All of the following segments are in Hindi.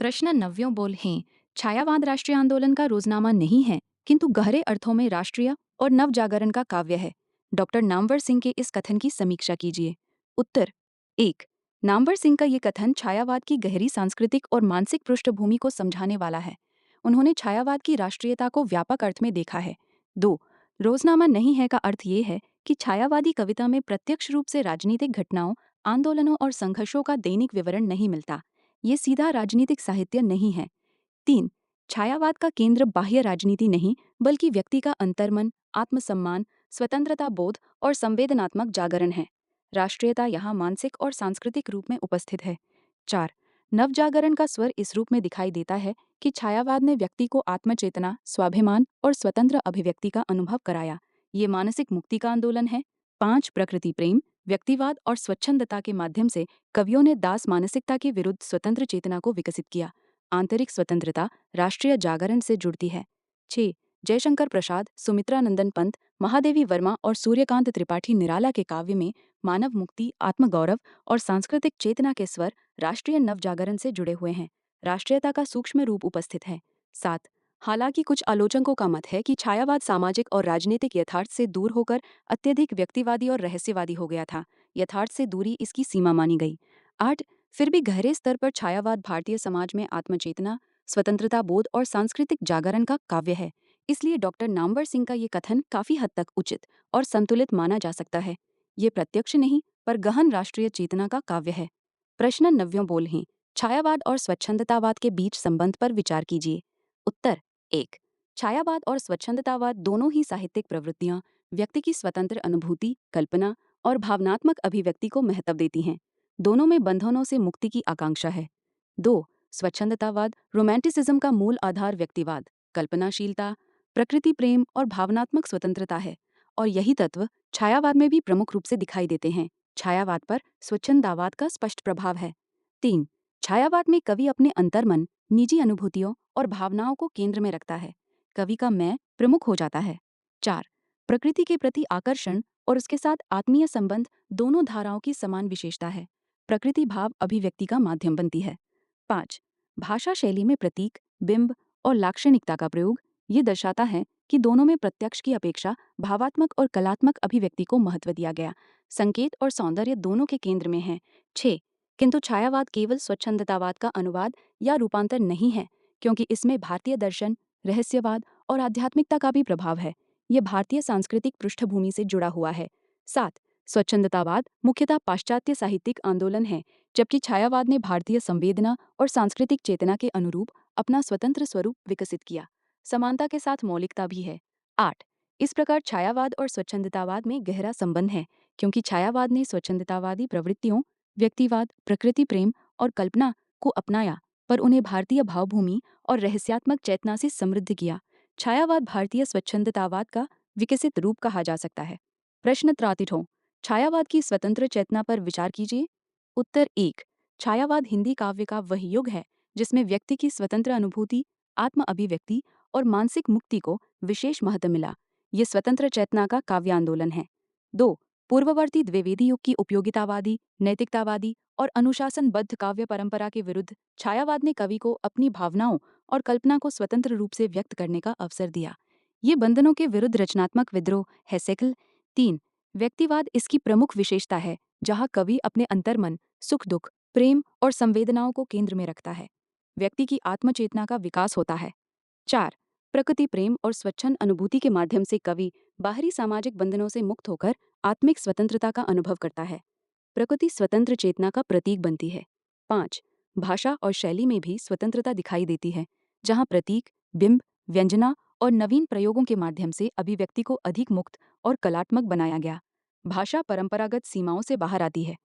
प्रश्न नव्यों बोल हैं। छायावाद राष्ट्रीय आंदोलन का रोजनामा नहीं है, किंतु गहरे अर्थों में राष्ट्रीय और नव जागरण का काव्य है। डॉक्टर नामवर सिंह के इस कथन की समीक्षा कीजिए। उत्तर एक। नामवर सिंह का ये कथन छायावाद की गहरी सांस्कृतिक और मानसिक पृष्ठभूमि को समझाने वाला है। उन्होंने छायावाद की राष्ट्रीयता को व्यापक अर्थ में देखा है। दो। रोजनामा नहीं है का अर्थ ये है कि छायावादी कविता में प्रत्यक्ष रूप से राजनीतिक घटनाओं, आंदोलनों और संघर्षों का दैनिक विवरण नहीं मिलता। ये सीधा राजनीतिक साहित्य नहीं है। 3। छायावाद का केंद्र बाह्य राजनीति नहीं, बल्कि व्यक्ति का अंतर्मन, आत्मसम्मान, स्वतंत्रता बोध और संवेदनात्मक जागरण है। राष्ट्रीयता यहाँ मानसिक और सांस्कृतिक रूप में उपस्थित है। 4। नवजागरण का स्वर इस रूप में दिखाई देता है कि छायावाद ने व्यक्ति को आत्मचेतना, स्वाभिमान और स्वतंत्र अभिव्यक्ति का अनुभव कराया। ये मानसिक मुक्ति का आंदोलन है। 5। प्रकृति प्रेम, व्यक्तिवाद और स्वच्छंदता के माध्यम से कवियों ने दास मानसिकता के विरुद्ध स्वतंत्र चेतना को विकसित किया। आंतरिक स्वतंत्रता राष्ट्रीय जागरण से जुड़ती है। 6। जयशंकर प्रसाद, सुमित्रानंदन पंत, महादेवी वर्मा और सूर्यकांत त्रिपाठी निराला के काव्य में मानव मुक्ति, आत्मगौरव और सांस्कृतिक चेतना के स्वर राष्ट्रीय नवजागरण से जुड़े हुए हैं। राष्ट्रीयता का सूक्ष्म रूप उपस्थित है। 7। हालांकि कुछ आलोचकों का मत है कि छायावाद सामाजिक और राजनीतिक यथार्थ से दूर होकर अत्यधिक व्यक्तिवादी और रहस्यवादी हो गया था। यथार्थ से दूरी इसकी सीमा मानी गई। 8। फिर भी गहरे स्तर पर छायावाद भारतीय समाज में आत्मचेतना, स्वतंत्रता बोध और सांस्कृतिक जागरण का काव्य है। इसलिए डॉक्टर नामवर सिंह का ये कथन काफी हद तक उचित और संतुलित माना जा सकता है। ये प्रत्यक्ष नहीं, पर गहन राष्ट्रीय चेतना का काव्य है। प्रश्न नव्यों बोल हैं। छायावाद और स्वच्छंदतावाद के बीच संबंध पर विचार कीजिए। उत्तर 1। छायावाद और स्वच्छंदतावाद दोनों ही साहित्यिक प्रवृत्तियां व्यक्ति की स्वतंत्र अनुभूति, कल्पना और भावनात्मक अभिव्यक्ति को महत्व देती हैं। दोनों में बंधनों से मुक्ति की आकांक्षा है। 2। स्वच्छंदतावाद रोमांटिसिज्म का मूल आधार व्यक्तिवाद, कल्पनाशीलता, प्रकृति प्रेम और भावनात्मक स्वतंत्रता है, और यही तत्व छायावाद में भी प्रमुख रूप से दिखाई देते हैं। छायावाद पर स्वच्छंदतावाद का स्पष्ट प्रभाव है। 3। छायावाद में कवि अपने अंतर्मन, निजी अनुभूतियों और भावनाओं को केंद्र में रखता है। कवि का मैं प्रमुख हो जाता है। 4। प्रकृति के प्रति आकर्षण और उसके साथ आत्मीय संबंध दोनों धाराओं की समान विशेषता है। प्रकृति भाव अभिव्यक्ति का माध्यम बनती है। 5। भाषा शैली में प्रतीक, बिंब और लाक्षणिकता का प्रयोग ये दर्शाता है कि दोनों में प्रत्यक्ष की अपेक्षा भावात्मक और कलात्मक अभिव्यक्ति को महत्व दिया गया। संकेत और सौंदर्य दोनों के केंद्र में हैं। 6। किंतु छायावाद केवल स्वच्छंदतावाद का अनुवाद या रूपांतर नहीं है, क्योंकि इसमें भारतीय दर्शन, रहस्यवाद और आध्यात्मिकता का भी प्रभाव है। यह भारतीय सांस्कृतिक पृष्ठभूमि से जुड़ा हुआ है। 7। स्वच्छंदतावाद मुख्यतः पाश्चात्य साहित्यिक आंदोलन है, जबकि छायावाद ने भारतीय संवेदना और सांस्कृतिक चेतना के अनुरूप अपना स्वतंत्र स्वरूप विकसित किया। समानता के साथ मौलिकता भी है। 8। इस प्रकार छायावाद और स्वच्छंदतावाद में गहरा संबंध है, क्योंकि छायावाद ने स्वच्छंदतावादी प्रवृत्तियों, व्यक्तिवाद, प्रकृति प्रेम और कल्पना को अपनाया, पर उन्हें भारतीय भावभूमि और रहस्यात्मक चेतना से समृद्ध किया। छायावाद भारतीय स्वच्छंदतावाद का विकसित रूप कहा जा सकता है। प्रश्न त्रातिठों। छायावाद की स्वतंत्र चेतना पर विचार कीजिए। उत्तर 1। छायावाद हिंदी काव्य का वह युग है जिसमें व्यक्ति की स्वतंत्र अनुभूति, आत्म अभिव्यक्ति और मानसिक मुक्ति को विशेष महत्व मिला। ये स्वतंत्र चेतना का काव्य आंदोलन है। 2। पूर्ववर्ती द्विवेदी युग की उपयोगितावादी, नैतिकतावादी और अनुशासनबद्ध काव्य परंपरा के विरुद्ध छायावाद ने कवि को अपनी भावनाओं और कल्पना को स्वतंत्र रूप से व्यक्त करने का अवसर दिया। ये बंधनों के विरुद्ध रचनात्मक विद्रोह है। 3। व्यक्तिवाद इसकी प्रमुख विशेषता है, जहाँ कवि अपने अंतर्मन, सुख दुख, प्रेम और संवेदनाओं को केंद्र में रखता है। व्यक्ति की आत्मचेतना का विकास होता है। 4। प्रकृति प्रेम और स्वच्छंद अनुभूति के माध्यम से कवि बाहरी सामाजिक बंधनों से मुक्त होकर आत्मिक स्वतंत्रता का अनुभव करता है। प्रकृति स्वतंत्र चेतना का प्रतीक बनती है। 5। भाषा और शैली में भी स्वतंत्रता दिखाई देती है, जहाँ प्रतीक, बिंब, व्यंजना और नवीन प्रयोगों के माध्यम से अभिव्यक्ति को अधिक मुक्त और कलात्मक बनाया गया। भाषा परंपरागत सीमाओं से बाहर आती है।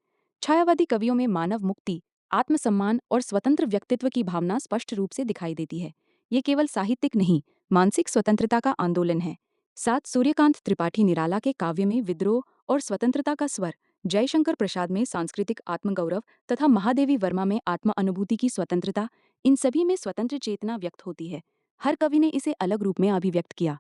छायावादी कवियों में मानव मुक्ति, आत्मसम्मान और स्वतंत्र व्यक्तित्व की भावना स्पष्ट रूप से दिखाई देती है। ये केवल साहित्यिक नहीं, मानसिक स्वतंत्रता का आंदोलन है। 7। सूर्यकांत त्रिपाठी निराला के काव्य में विद्रोह और स्वतंत्रता का स्वर, जयशंकर प्रसाद में सांस्कृतिक आत्मगौरव तथा महादेवी वर्मा में आत्म अनुभूति की स्वतंत्रता, इन सभी में स्वतंत्र चेतना व्यक्त होती है। हर कवि ने इसे अलग रूप में अभिव्यक्त किया।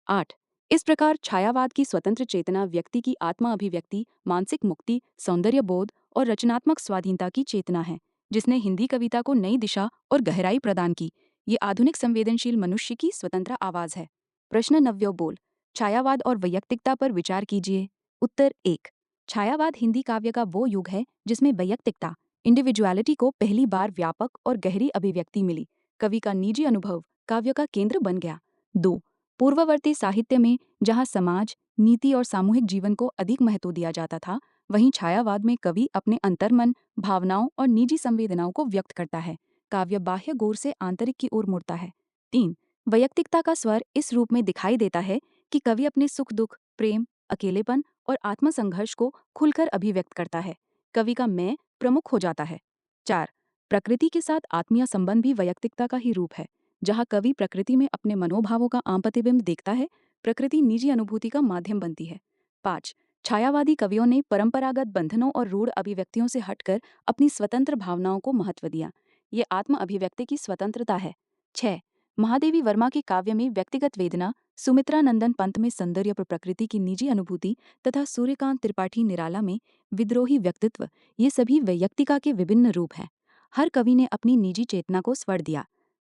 8। इस प्रकार छायावाद की स्वतंत्र चेतना व्यक्ति की आत्मा अभिव्यक्ति, मानसिक मुक्ति, सौंदर्य बोध और रचनात्मक स्वाधीनता की चेतना है। जिसने हिंदी कविता को नई दिशा और गहराई प्रदान की। ये आधुनिक संवेदनशील मनुष्य की स्वतंत्र आवाज है। प्रश्न 9 बोल, छायावाद और वैयक्तिकता पर विचार कीजिए। उत्तर 1। छायावाद हिंदी काव्य का वो युग है जिसमें वैयक्तिकता, इंडिविजुअलिटी को पहली बार व्यापक और गहरी अभिव्यक्ति मिली। कवि का निजी अनुभव काव्य का केंद्र बन गया। 2। पूर्ववर्ती साहित्य में जहाँ समाज, नीति और सामूहिक जीवन को अधिक महत्व दिया जाता था, वहीं छायावाद में कवि अपने अंतर्मन, भावनाओं और निजी संवेदनाओं को व्यक्त करता है। काव्य बाह्य गोर से आंतरिक की ओर मुड़ता है। 3। वैयक्तिकता का स्वर इस रूप में दिखाई देता है कि कवि अपने सुख दुख, प्रेम, अकेलेपन और आत्मसंघर्ष को खुलकर अभिव्यक्त करता है। कवि का मैं प्रमुख हो जाता है। 4। प्रकृति के साथ आत्मीय संबंध भी वैयक्तिकता का ही रूप है। जहाँ कवि प्रकृति में अपने मनोभावों का आम प्रतिबिंब देखता है, प्रकृति निजी अनुभूति का माध्यम बनती है। 5। छायावादी कवियों ने परंपरागत बंधनों और रूढ़ अभिव्यक्तियों से हटकर अपनी स्वतंत्र भावनाओं को महत्व दिया। ये आत्म अभिव्यक्ति की स्वतंत्रता है। 6। महादेवी वर्मा के काव्य में व्यक्तिगत वेदना, सुमित्रा नंदन पंत में सौंदर्य पर प्रकृति की निजी अनुभूति तथा सूर्यकांत त्रिपाठी निराला में विद्रोही व्यक्तित्व, ये सभी वैयक्तिका के विभिन्न रूप हैं। हर कवि ने अपनी निजी चेतना को स्वर दिया।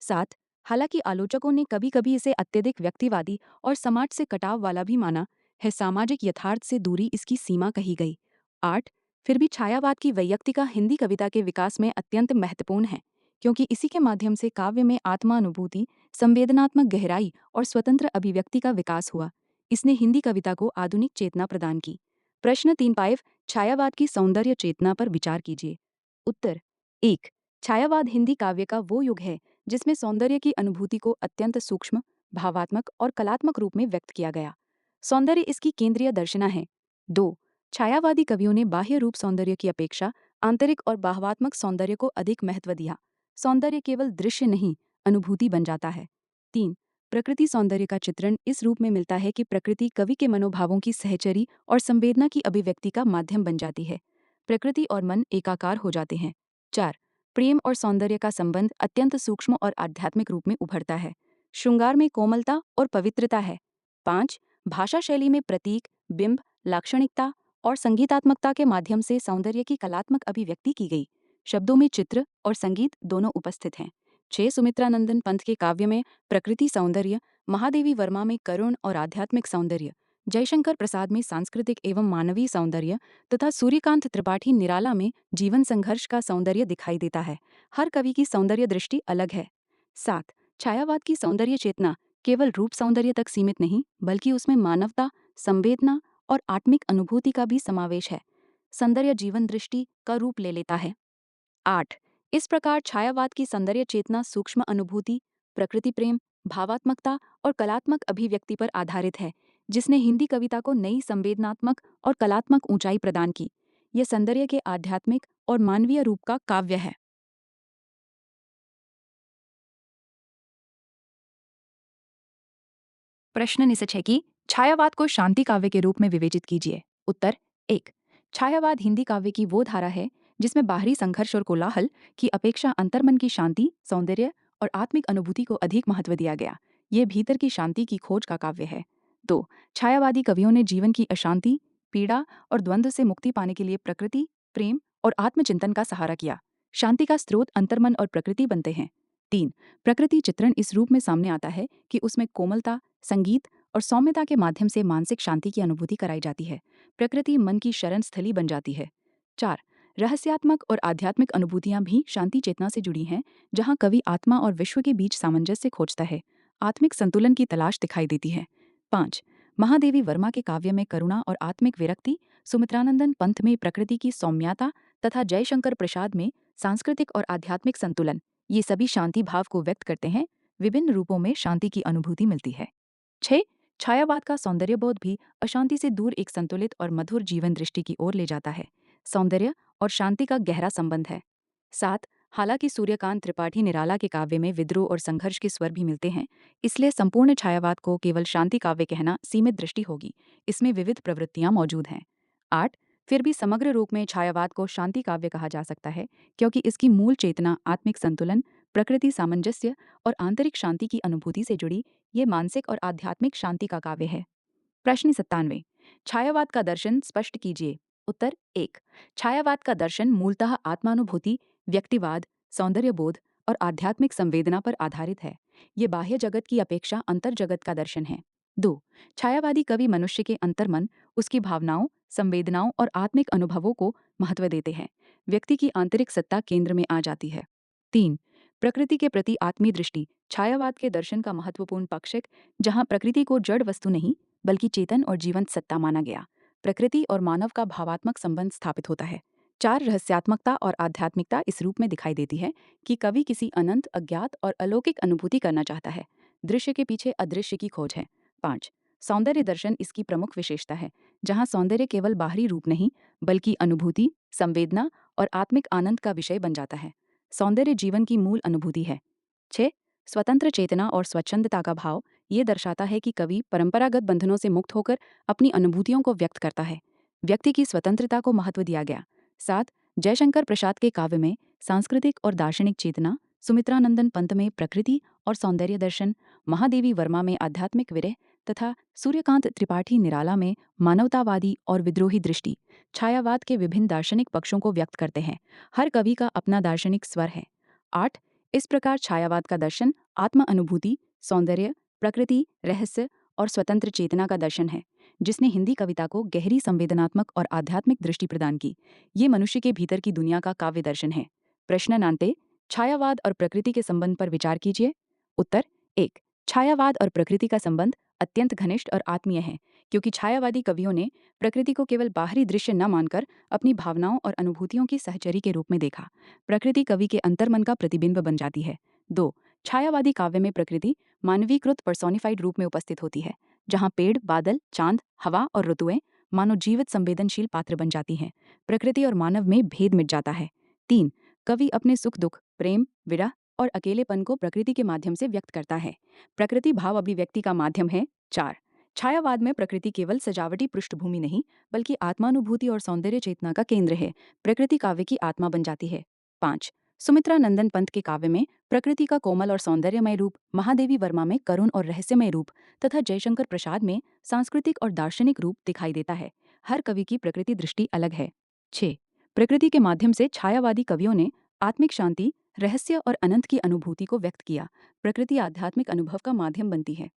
7। हालांकि आलोचकों ने कभी कभी इसे अत्यधिक व्यक्तिवादी और समाज से कटाव वाला भी माना है, सामाजिक यथार्थ से दूरी इसकी सीमा कही गई। 8। फिर भी छायावाद की वैयक्तिका हिंदी कविता के विकास में अत्यंत महत्वपूर्ण है, क्योंकि इसी के माध्यम से काव्य में आत्मानुभूति, संवेदनात्मक गहराई और स्वतंत्र अभिव्यक्ति का विकास हुआ। इसने हिंदी कविता को आधुनिक चेतना प्रदान की। प्रश्न 3 छायावाद की सौंदर्य चेतना पर विचार कीजिए। उत्तर 1। छायावाद हिंदी काव्य का वो युग है जिसमें सौंदर्य की अनुभूति को अत्यंत सूक्ष्म, भावात्मक और कलात्मक रूप में व्यक्त किया गया। सौंदर्य इसकी केंद्रीय दर्शना है। 2। छायावादी कवियों ने बाह्य रूप सौंदर्य की अपेक्षा आंतरिक और भावात्मक सौंदर्य को अधिक महत्व दिया। सौंदर्य केवल दृश्य नहीं, अनुभूति बन जाता है। 3। प्रकृति सौंदर्य का चित्रण इस रूप में मिलता है कि प्रकृति कवि के मनोभावों की सहचरी और संवेदना की अभिव्यक्ति का माध्यम बन जाती है। प्रकृति और मन एकाकार हो जाते हैं। 4। प्रेम और सौंदर्य का संबंध अत्यंत सूक्ष्म और आध्यात्मिक रूप में उभरता है। श्रृंगार में कोमलता और पवित्रता है। 5। भाषा शैली में प्रतीक, बिंब, लाक्षणिकता और संगीतात्मकता के माध्यम से सौंदर्य की कलात्मक अभिव्यक्ति की गई। शब्दों में चित्र और संगीत दोनों उपस्थित हैं। 6। सुमित्रानंदन पंत के काव्य में प्रकृति सौंदर्य, महादेवी वर्मा में करुण और आध्यात्मिक सौंदर्य, जयशंकर प्रसाद में सांस्कृतिक एवं मानवीय सौंदर्य तथा सूर्यकांत त्रिपाठी निराला में जीवन संघर्ष का सौंदर्य दिखाई देता है। हर कवि की सौंदर्य दृष्टि अलग है। 7। छायावाद की सौंदर्य चेतना केवल रूप सौंदर्य तक सीमित नहीं, बल्कि उसमें मानवता, संवेदना और आत्मिक अनुभूति का भी समावेश है। सौंदर्य जीवन दृष्टि का रूप ले लेता है। 8। इस प्रकार छायावाद की सौंदर्य चेतना सूक्ष्म अनुभूति, प्रकृति प्रेम, भावात्मकता और कलात्मक अभिव्यक्ति पर आधारित है, जिसने हिंदी कविता को नई संवेदनात्मक और कलात्मक ऊंचाई प्रदान की। यह सौंदर्य के आध्यात्मिक और मानवीय रूप का काव्य है। प्रश्न निश्चय है कि छायावाद को शांति काव्य के रूप में विवेचित कीजिए। उत्तर 1। छायावाद हिंदी काव्य की वो धारा है जिसमें बाहरी संघर्ष और कोलाहल की अपेक्षा अंतर्मन की शांति, सौंदर्य और आत्मिक अनुभूति को अधिक महत्व दिया गया। ये भीतर की शांति की खोज का काव्य है। 2। छायावादी कवियों ने जीवन की अशांति, पीड़ा और द्वंद्व से मुक्ति पाने के लिए प्रकृति, प्रेम और आत्मचिंतन का सहारा किया। शांति का स्रोत अंतर्मन और प्रकृति बनते हैं। 3। प्रकृति चित्रण इस रूप में सामने आता है कि उसमें कोमलता, संगीत और सौम्यता के माध्यम से मानसिक शांति की अनुभूति कराई जाती है। प्रकृति मन की शरण स्थली बन जाती है। 4। रहस्यात्मक और आध्यात्मिक अनुभूतियां भी शांति चेतना से जुड़ी हैं, जहां कवि आत्मा और विश्व के बीच सामंजस्य खोजता है। आत्मिक संतुलन की तलाश दिखाई देती है। 5। महादेवी वर्मा के काव्य में करुणा और आत्मिक विरक्ति, सुमित्रानंदन पंत में प्रकृति की सौम्यता तथा जयशंकर प्रसाद में सांस्कृतिक और आध्यात्मिक संतुलन, ये सभी शांति भाव को व्यक्त करते हैं। विभिन्न रूपों में शांति की अनुभूति मिलती है। 6। छायावाद का सौंदर्यबोध भी अशांति से दूर एक संतुलित और मधुर जीवन दृष्टि की ओर ले जाता है। सौंदर्य और शांति का गहरा संबंध है। 7। हालांकि सूर्यकांत त्रिपाठी निराला के काव्य में विद्रोह और संघर्ष के स्वर भी मिलते हैं, इसलिए संपूर्ण छायावाद को केवल शांति काव्य कहना सीमित दृष्टि होगी। इसमें विविध प्रवृत्तियां मौजूद हैं। 8। फिर भी समग्र रूप में छायावाद को शांति काव्य कहा जा सकता है, क्योंकि इसकी मूल चेतना आत्मिक संतुलन, प्रकृति सामंजस्य और आंतरिक शांति की अनुभूति से जुड़ी ये मानसिक और आध्यात्मिक शांति का काव्य है। प्रश्न 97। छायावाद का दर्शन स्पष्ट कीजिए। उत्तर 1। छायावाद का दर्शन मूलतः आत्मानुभूति, व्यक्तिवाद, सौंदर्यबोध और आध्यात्मिक संवेदना पर आधारित है। ये बाह्य जगत की अपेक्षा अंतर जगत का दर्शन है। 2. छायावादी कवि मनुष्य के अंतर्मन, उसकी भावनाओं, संवेदनाओं और आत्मिक अनुभवों को महत्व देते हैं। व्यक्ति की आंतरिक सत्ता केंद्र में आ जाती है। 3. प्रकृति के प्रति आत्मीय दृष्टि, छायावाद के दर्शन का महत्वपूर्ण पक्ष है, जहाँ प्रकृति को जड़ वस्तु नहीं बल्कि चेतन और जीवंत सत्ता माना गया। प्रकृति और मानव का भावात्मक संबंध स्थापित होता है। 4. रहस्यात्मकता और आध्यात्मिकता इस रूप में दिखाई देती है कि कवि किसी अनंत, अज्ञात और अलौकिक अनुभूति करना चाहता है। दृश्य के पीछे अदृश्य की खोज है। 5. सौंदर्य दर्शन इसकी प्रमुख विशेषता है, जहाँ सौंदर्य केवल बाहरी रूप नहीं बल्कि अनुभूति, संवेदना और आत्मिक आनंद का विषय बन जाता है। सौंदर्य जीवन की मूल अनुभूति है। 6. स्वतंत्र चेतना और स्वच्छंदता का भाव ये दर्शाता है कि कवि परंपरागत बंधनों से मुक्त होकर अपनी अनुभूतियों को व्यक्त करता है। व्यक्ति की स्वतंत्रता को महत्व दिया गया। 7. जयशंकर प्रसाद के काव्य में सांस्कृतिक और दार्शनिक चेतना, सुमित्रानंदन पंत में प्रकृति और सौंदर्य दर्शन, महादेवी वर्मा में आध्यात्मिक विरह तथा सूर्यकांत त्रिपाठी निराला में मानवतावादी और विद्रोही दृष्टि, छायावाद के विभिन्न दार्शनिक पक्षों को व्यक्त करते हैं। हर कवि का अपना दार्शनिक स्वर है। 8. इस प्रकार छायावाद का दर्शन आत्म अनुभूति, सौंदर्य, प्रकृति, रहस्य और स्वतंत्र चेतना का दर्शन है, जिसने हिंदी कविता को गहरी संवेदनात्मक और आध्यात्मिक दृष्टि प्रदान की। ये मनुष्य के भीतर की दुनिया का काव्य दर्शन है। प्रश्नांते, छायावाद और प्रकृति के संबंध पर विचार कीजिए। उत्तर 1. छायावाद और प्रकृति का संबंध अत्यंत घनिष्ठ और आत्मीय है, क्योंकि छायावादी कवियों ने प्रकृति को केवल बाहरी दृश्य न मानकर अपनी भावनाओं और अनुभूतियों की सहचरी के रूप में देखा। प्रकृति कवि के अंतर्मन का प्रतिबिंब बन जाती है। 2. छायावादी काव्य में प्रकृति मानवीकृत पर्सोनिफाइड रूप में उपस्थित होती है, जहाँ पेड़, बादल, चांद, हवा और ऋतुएं मानो जीवित संवेदनशील पात्र बन जाती हैं। प्रकृति और मानव में भेद मिट जाता है। 3. कवि अपने सुख दुख, प्रेम, विरह और अकेलेपन को प्रकृति के माध्यम से व्यक्त करता है। प्रकृति भाव अभिव्यक्ति का माध्यम है। 4. छायावाद में प्रकृति केवल सजावटी पृष्ठभूमि नहीं बल्कि आत्मानुभूति और सौंदर्य चेतना का केंद्र है। प्रकृति काव्य की आत्मा बन जाती है। 5. सुमित्रानंदन पंत के काव्य में प्रकृति का कोमल और सौंदर्यमय रूप, महादेवी वर्मा में करुण और रहस्यमय रूप तथा जयशंकर प्रसाद में सांस्कृतिक और दार्शनिक रूप दिखाई देता है। हर कवि की प्रकृति दृष्टि अलग है। 6. प्रकृति के माध्यम से छायावादी कवियों ने आत्मिक शांति, रहस्य और अनंत की अनुभूति को व्यक्त किया। प्रकृति आध्यात्मिक अनुभव का माध्यम बनती है।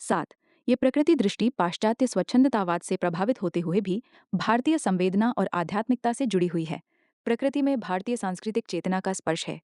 7. ये प्रकृति दृष्टि पाश्चात्य स्वच्छंदतावाद से प्रभावित होते हुए भी भारतीय संवेदना और आध्यात्मिकता से जुड़ी हुई है। प्रकृति में भारतीय सांस्कृतिक चेतना का स्पर्श है।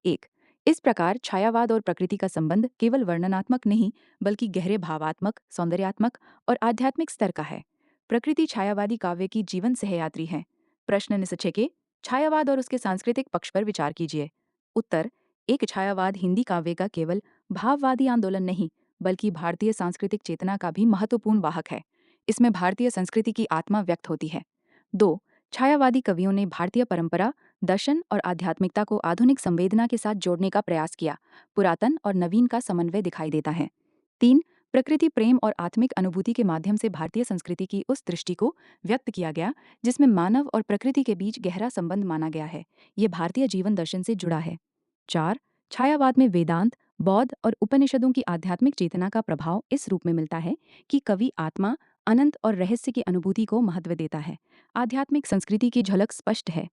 1. इस प्रकार छायावाद और प्रकृति का संबंध केवल वर्णनात्मक नहीं बल्कि गहरे भावात्मक, सौंदर्यात्मक और आध्यात्मिक स्तर का है। प्रकृति छायावादी काव्य की जीवन सहयात्री है। प्रश्न निसचेके, छायावाद और उसके सांस्कृतिक पक्ष पर विचार कीजिए। उत्तर: एक छायावाद हिंदी काव्य का केवल भाववादी आंदोलन नहीं बल्कि भारतीय सांस्कृतिक चेतना का भी महत्वपूर्ण वाहक है। इसमें भारतीय संस्कृति की आत्मा व्यक्त होती है। 2. छायावादी कवियों ने भारतीय परंपरा, दर्शन और आध्यात्मिकता को आधुनिक संवेदना के साथ जोड़ने का प्रयास किया। पुरातन और नवीन का समन्वय दिखाई देता है। 3. प्रकृति प्रेम और आत्मिक अनुभूति के माध्यम से भारतीय संस्कृति की उस दृष्टि को व्यक्त किया गया जिसमें मानव और प्रकृति के बीच गहरा संबंध माना गया है। ये भारतीय जीवन दर्शन से जुड़ा है। 4. छायावाद में वेदांत, बौद्ध और उपनिषदों की आध्यात्मिक चेतना का प्रभाव इस रूप में मिलता है कि कवि आत्मा, अनंत और रहस्य की अनुभूति को महत्व देता है। आध्यात्मिक संस्कृति की झलक स्पष्ट है।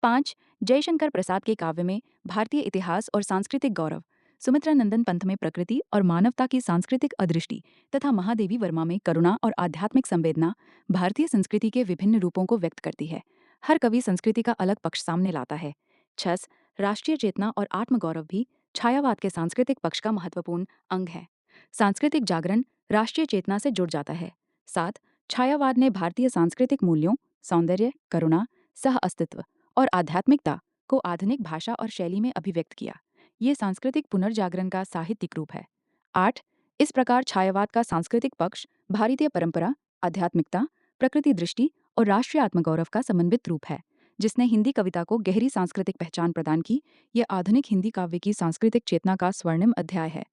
5. जयशंकर प्रसाद के काव्य में भारतीय इतिहास और सांस्कृतिक गौरव, सुमित्रानंदन पंत में प्रकृति और मानवता की सांस्कृतिक अदृष्टि तथा महादेवी वर्मा में करुणा और आध्यात्मिक संवेदना भारतीय संस्कृति के विभिन्न रूपों को व्यक्त करती है। हर कवि संस्कृति का अलग पक्ष सामने लाता है। 6. राष्ट्रीय चेतना और आत्मगौरव भी छायावाद के सांस्कृतिक पक्ष का महत्वपूर्ण अंग है। सांस्कृतिक जागरण राष्ट्रीय चेतना से जुड़ जाता है। 7. छायावाद ने भारतीय सांस्कृतिक मूल्यों, सौंदर्य, करुणा, सह अस्तित्व और आध्यात्मिकता को आधुनिक भाषा और शैली में अभिव्यक्त किया। ये सांस्कृतिक पुनर्जागरण का साहित्यिक रूप है। 8. इस प्रकार छायावाद का सांस्कृतिक पक्ष भारतीय परंपरा, आध्यात्मिकता, प्रकृति दृष्टि और राष्ट्रीय आत्मगौरव का समन्वित रूप है, जिसने हिंदी कविता को गहरी सांस्कृतिक पहचान प्रदान की। यह आधुनिक हिंदी काव्य की सांस्कृतिक चेतना का स्वर्णिम अध्याय है।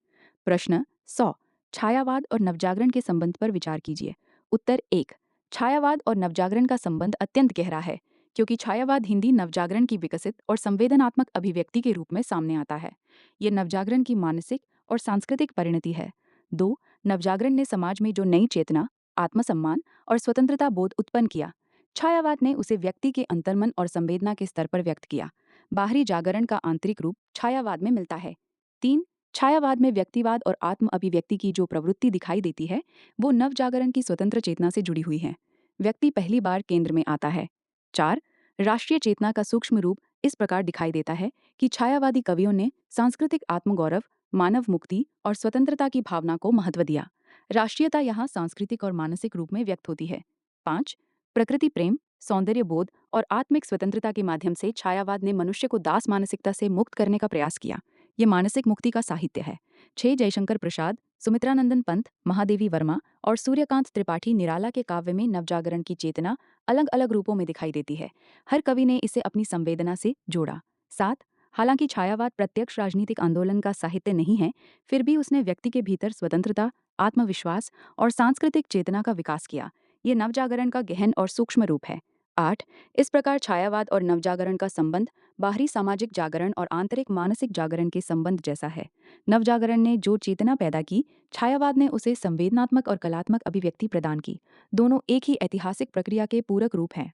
प्रश्न 100. छायावाद और नवजागरण के संबंध पर विचार कीजिए। उत्तर 1. छायावाद और नवजागरण का संबंध अत्यंत गहरा है, क्योंकि छायावाद हिंदी नवजागरण की विकसित और संवेदनात्मक अभिव्यक्ति के रूप में सामने आता है। ये नवजागरण की मानसिक और सांस्कृतिक परिणति है। 2. नवजागरण ने समाज में जो नई चेतना, आत्मसम्मान और स्वतंत्रता बोध उत्पन्न किया, छायावाद ने उसे व्यक्ति के अंतर्मन और संवेदना के स्तर पर व्यक्त किया। बाहरी जागरण का आंतरिक रूप छायावाद में मिलता है। 3. छायावाद में व्यक्तिवाद और आत्म अभिव्यक्ति की जो प्रवृत्ति दिखाई देती है वो नव जागरण की स्वतंत्र चेतना से जुड़ी हुई है। व्यक्ति पहली बार केंद्र में आता है। 4. राष्ट्रीय चेतना का सूक्ष्म रूप इस प्रकार दिखाई देता है कि छायावादी कवियों ने सांस्कृतिक आत्मगौरव, मानव मुक्ति और स्वतंत्रता की भावना को महत्व दिया। राष्ट्रीयता यहाँ सांस्कृतिक और मानसिक रूप में व्यक्त होती है। 5. प्रकृति प्रेम, सौंदर्य बोध और आत्मिक स्वतंत्रता के माध्यम से छायावाद ने मनुष्य को दास मानसिकता से मुक्त करने का प्रयास किया। ये मानसिक मुक्ति का साहित्य है। 6. जयशंकर प्रसाद, सुमित्रानंदन पंत, महादेवी वर्मा और सूर्यकांत त्रिपाठी निराला के काव्य में नवजागरण की चेतना अलग अलग रूपों में दिखाई देती है। हर कवि ने इसे अपनी संवेदना से जोड़ा। 7. हालांकि छायावाद प्रत्यक्ष राजनीतिक आंदोलन का साहित्य नहीं है, फिर भी उसने व्यक्ति के भीतर स्वतंत्रता, आत्मविश्वास और सांस्कृतिक चेतना का विकास किया। ये नवजागरण का गहन और सूक्ष्म रूप है। 8. इस प्रकार छायावाद और नवजागरण का संबंध बाहरी सामाजिक जागरण और आंतरिक मानसिक जागरण के संबंध जैसा है। नवजागरण ने जो चेतना पैदा की, छायावाद ने उसे संवेदनात्मक और कलात्मक अभिव्यक्ति प्रदान की। दोनों एक ही ऐतिहासिक प्रक्रिया के पूरक रूप हैं।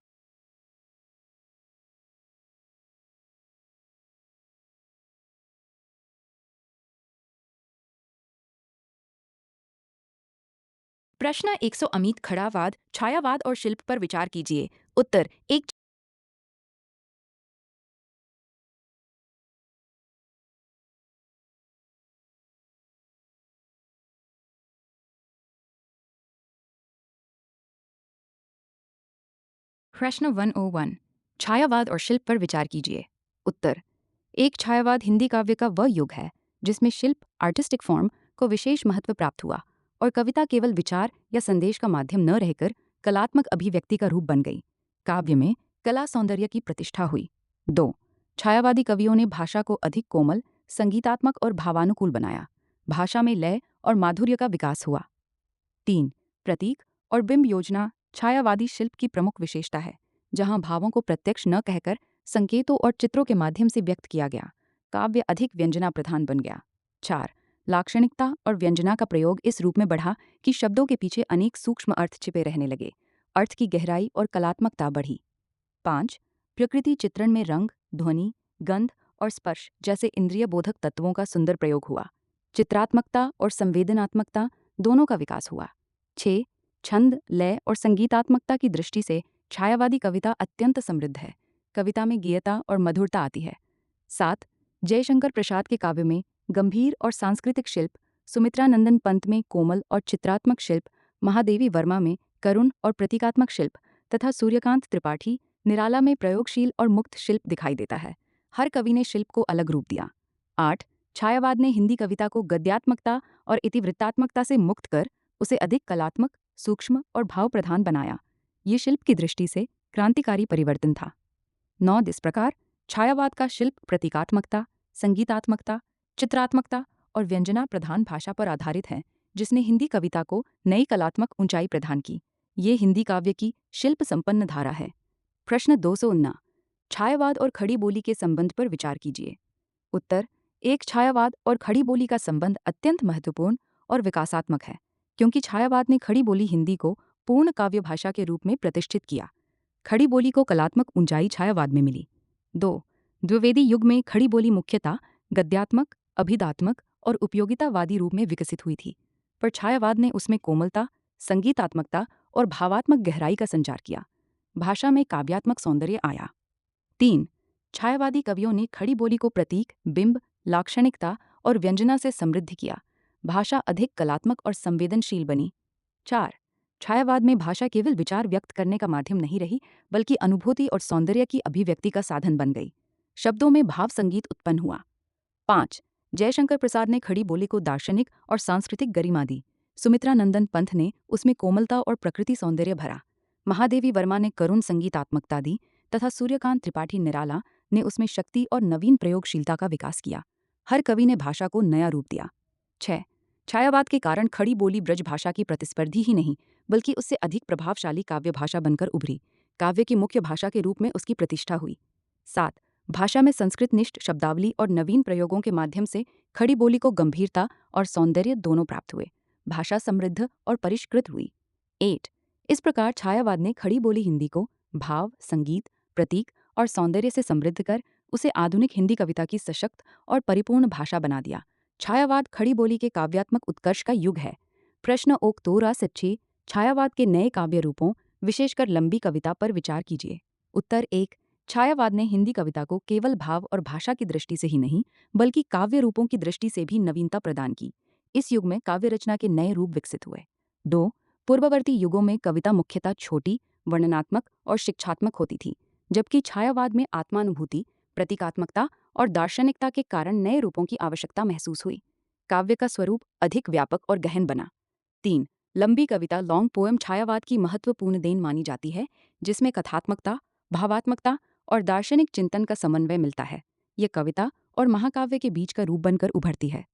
प्रश्न 100 अमित खड़ावाद, छायावाद और शिल्प पर विचार कीजिए। उत्तर एक। प्रश्न 101 छायावाद और शिल्प पर विचार कीजिए। उत्तर एक। छायावाद हिंदी काव्य का वह युग है जिसमें शिल्प आर्टिस्टिक फॉर्म को विशेष महत्व प्राप्त हुआ और कविता केवल विचार या संदेश का माध्यम न रहकर कलात्मक अभिव्यक्ति का रूप बन गई। काव्य में कला सौंदर्य की प्रतिष्ठा हुई। 2. छायावादी कवियों ने भाषा को अधिक कोमल, संगीतात्मक और भावानुकूल बनाया। भाषा में लय और माधुर्य का विकास हुआ। 3. प्रतीक और बिंब योजना छायावादी शिल्प की प्रमुख विशेषता है, जहां भावों को प्रत्यक्ष न कहकर संकेतों और चित्रों के माध्यम से व्यक्त किया गया। काव्य अधिक व्यंजना प्रधान बन गया। 4. लाक्षणिकता और व्यंजना का प्रयोग इस रूप में बढ़ा कि शब्दों के पीछे अनेक सूक्ष्म अर्थ छिपे रहने लगे। अर्थ की गहराई और कलात्मकता बढ़ी। 5. प्रकृति चित्रण में रंग, ध्वनि, गंध और स्पर्श जैसे इंद्रिय बोधक तत्वों का सुंदर प्रयोग हुआ। चित्रात्मकता और संवेदनात्मकता दोनों का विकास हुआ। 6. छंद, लय और संगीतात्मकता की दृष्टि से छायावादी कविता अत्यंत समृद्ध है। कविता में गीयता और मधुरता आती है। 7. जयशंकर प्रसाद के काव्य में गंभीर और सांस्कृतिक शिल्प, सुमित्रानंदन पंत में कोमल और चित्रात्मक शिल्प, महादेवी वर्मा में करुण और प्रतीकात्मक शिल्प तथा सूर्यकांत त्रिपाठी निराला में प्रयोगशील और मुक्त शिल्प दिखाई देता है। हर कवि ने शिल्प को अलग रूप दिया। 8. छायावाद ने हिंदी कविता को गद्यात्मकता और इतिवृत्तात्मकता से मुक्त कर उसे अधिक कलात्मक, सूक्ष्म और भावप्रधान बनाया। ये शिल्प की दृष्टि से क्रांतिकारी परिवर्तन था। 9. इस प्रकार छायावाद का शिल्प प्रतीकात्मकता, संगीतात्मकता, चित्रात्मकता और व्यंजना प्रधान भाषा पर आधारित है, जिसने हिंदी कविता को नई कलात्मक ऊंचाई प्रदान की। ये हिंदी काव्य की शिल्प संपन्न धारा है। प्रश्न 219 छायावाद और खड़ी बोली के संबंध पर विचार कीजिए। उत्तर एक। छायावाद और खड़ी बोली का संबंध अत्यंत महत्वपूर्ण और विकासात्मक है, क्योंकि छायावाद ने खड़ी बोली हिंदी को पूर्ण काव्य भाषा के रूप में प्रतिष्ठित किया। खड़ी बोली को कलात्मक ऊंचाई छायावाद में मिली। 2. द्विवेदी युग में खड़ी बोली मुख्यतः गद्यात्मक, अभिधात्मक और उपयोगितावादी रूप में विकसित हुई थी, पर छायावाद ने उसमें कोमलता, संगीतात्मकता और भावात्मक गहराई का संचार किया। भाषा में काव्यात्मक सौंदर्य आया। 3. छायावादी कवियों ने खड़ी बोली को प्रतीक, बिंब, लाक्षणिकता और व्यंजना से समृद्ध किया। भाषा अधिक कलात्मक और संवेदनशील बनी। 4. छायावाद में भाषा केवल विचार व्यक्त करने का माध्यम नहीं रही, बल्कि अनुभूति और सौंदर्य की अभिव्यक्ति का साधन बन गई। शब्दों में भाव संगीत उत्पन्न हुआ। 5. जयशंकर प्रसाद ने खड़ी बोली को दार्शनिक और सांस्कृतिक गरिमा दी। सुमित्रानंदन पंत ने उसमें कोमलता और प्रकृति सौंदर्य भरा। महादेवी वर्मा ने करुण संगीतात्मकता दी तथा सूर्यकांत त्रिपाठी निराला ने उसमें शक्ति और नवीन प्रयोगशीलता का विकास किया। हर कवि ने भाषा को नया रूप दिया। 6. छायावाद के कारण खड़ी बोली ब्रज भाषा की प्रतिस्पर्धी ही नहीं, बल्कि उससे अधिक प्रभावशाली काव्य भाषा बनकर उभरी। काव्य की मुख्य भाषा के रूप में उसकी प्रतिष्ठा हुई। 7. भाषा में संस्कृतनिष्ठ शब्दावली और नवीन प्रयोगों के माध्यम से खड़ी बोली को गंभीरता और सौंदर्य दोनों प्राप्त हुए। भाषा समृद्ध और परिष्कृत हुई। 8. इस प्रकार छायावाद ने खड़ी बोली हिंदी को भाव, संगीत, प्रतीक और सौंदर्य से समृद्ध कर उसे आधुनिक हिंदी कविता की सशक्त और परिपूर्ण भाषा बना दिया। छायावाद खड़ी बोली के काव्यात्मक उत्कर्ष का युग है। प्रश्न ओक तोरा सच्ची छायावाद के नए काव्य रूपों, विशेषकर लंबी कविता पर विचार कीजिए। उत्तर एक, छायावाद ने हिंदी कविता को केवल भाव और भाषा की दृष्टि से ही नहीं, बल्कि काव्य रूपों की दृष्टि से भी नवीनता प्रदान की। इस युग में काव्य रचना के नए रूप विकसित हुए। 2. पूर्ववर्ती युगों में कविता मुख्यतः छोटी, वर्णनात्मक और शिक्षात्मक होती थी, जबकि छायावाद में आत्मानुभूति, प्रतीकात्मकता और दार्शनिकता के कारण नए रूपों की आवश्यकता महसूस हुई। काव्य का स्वरूप अधिक व्यापक और गहन बना। 3. लंबी कविता लॉन्ग पोएम छायावाद की महत्वपूर्ण देन मानी जाती है, जिसमें कथात्मकता, भावात्मकता और दार्शनिक चिंतन का समन्वय मिलता है। ये कविता और महाकाव्य के बीच का रूप बनकर उभरती है।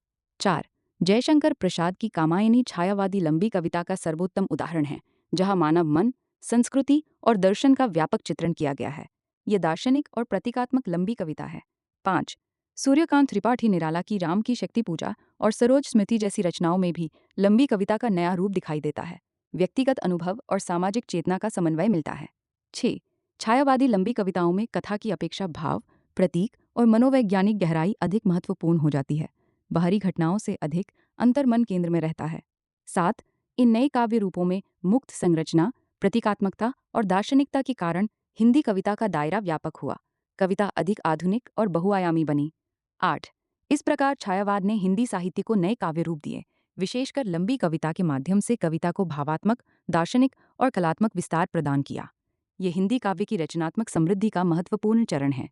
4. जयशंकर प्रसाद की कामायनी छायावादी लंबी कविता का सर्वोत्तम उदाहरण है, जहाँ मानव मन, संस्कृति और दर्शन का व्यापक चित्रण किया गया है। ये दार्शनिक और प्रतीकात्मक लंबी कविता है। 5. सूर्यकांत त्रिपाठी निराला की राम की शक्ति पूजा और सरोज स्मृति जैसी रचनाओं में भी लंबी कविता का नया रूप दिखाई देता है। व्यक्तिगत अनुभव और सामाजिक चेतना का समन्वय मिलता है। 6. छायावादी लंबी कविताओं में कथा की अपेक्षा भाव, प्रतीक और मनोवैज्ञानिक गहराई अधिक महत्वपूर्ण हो जाती है। बाहरी घटनाओं से अधिक अंतर्मन केंद्र में रहता है। 7. इन नए काव्य रूपों में मुक्त संरचना, प्रतीकात्मकता और दार्शनिकता के कारण हिंदी कविता का दायरा व्यापक हुआ। कविता अधिक आधुनिक और बहुआयामी बनी। 8. इस प्रकार छायावाद ने हिंदी साहित्य को नए काव्य रूप दिए, विशेषकर लंबी कविता के माध्यम से कविता को भावात्मक, दार्शनिक और कलात्मक विस्तार प्रदान किया। ये हिंदी काव्य की रचनात्मक समृद्धि का महत्वपूर्ण चरण है।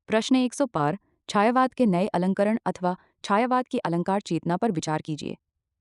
प्रश्न 100 पर छायावाद के नए अलंकरण अथवा छायावाद की अलंकार चेतना पर विचार कीजिए।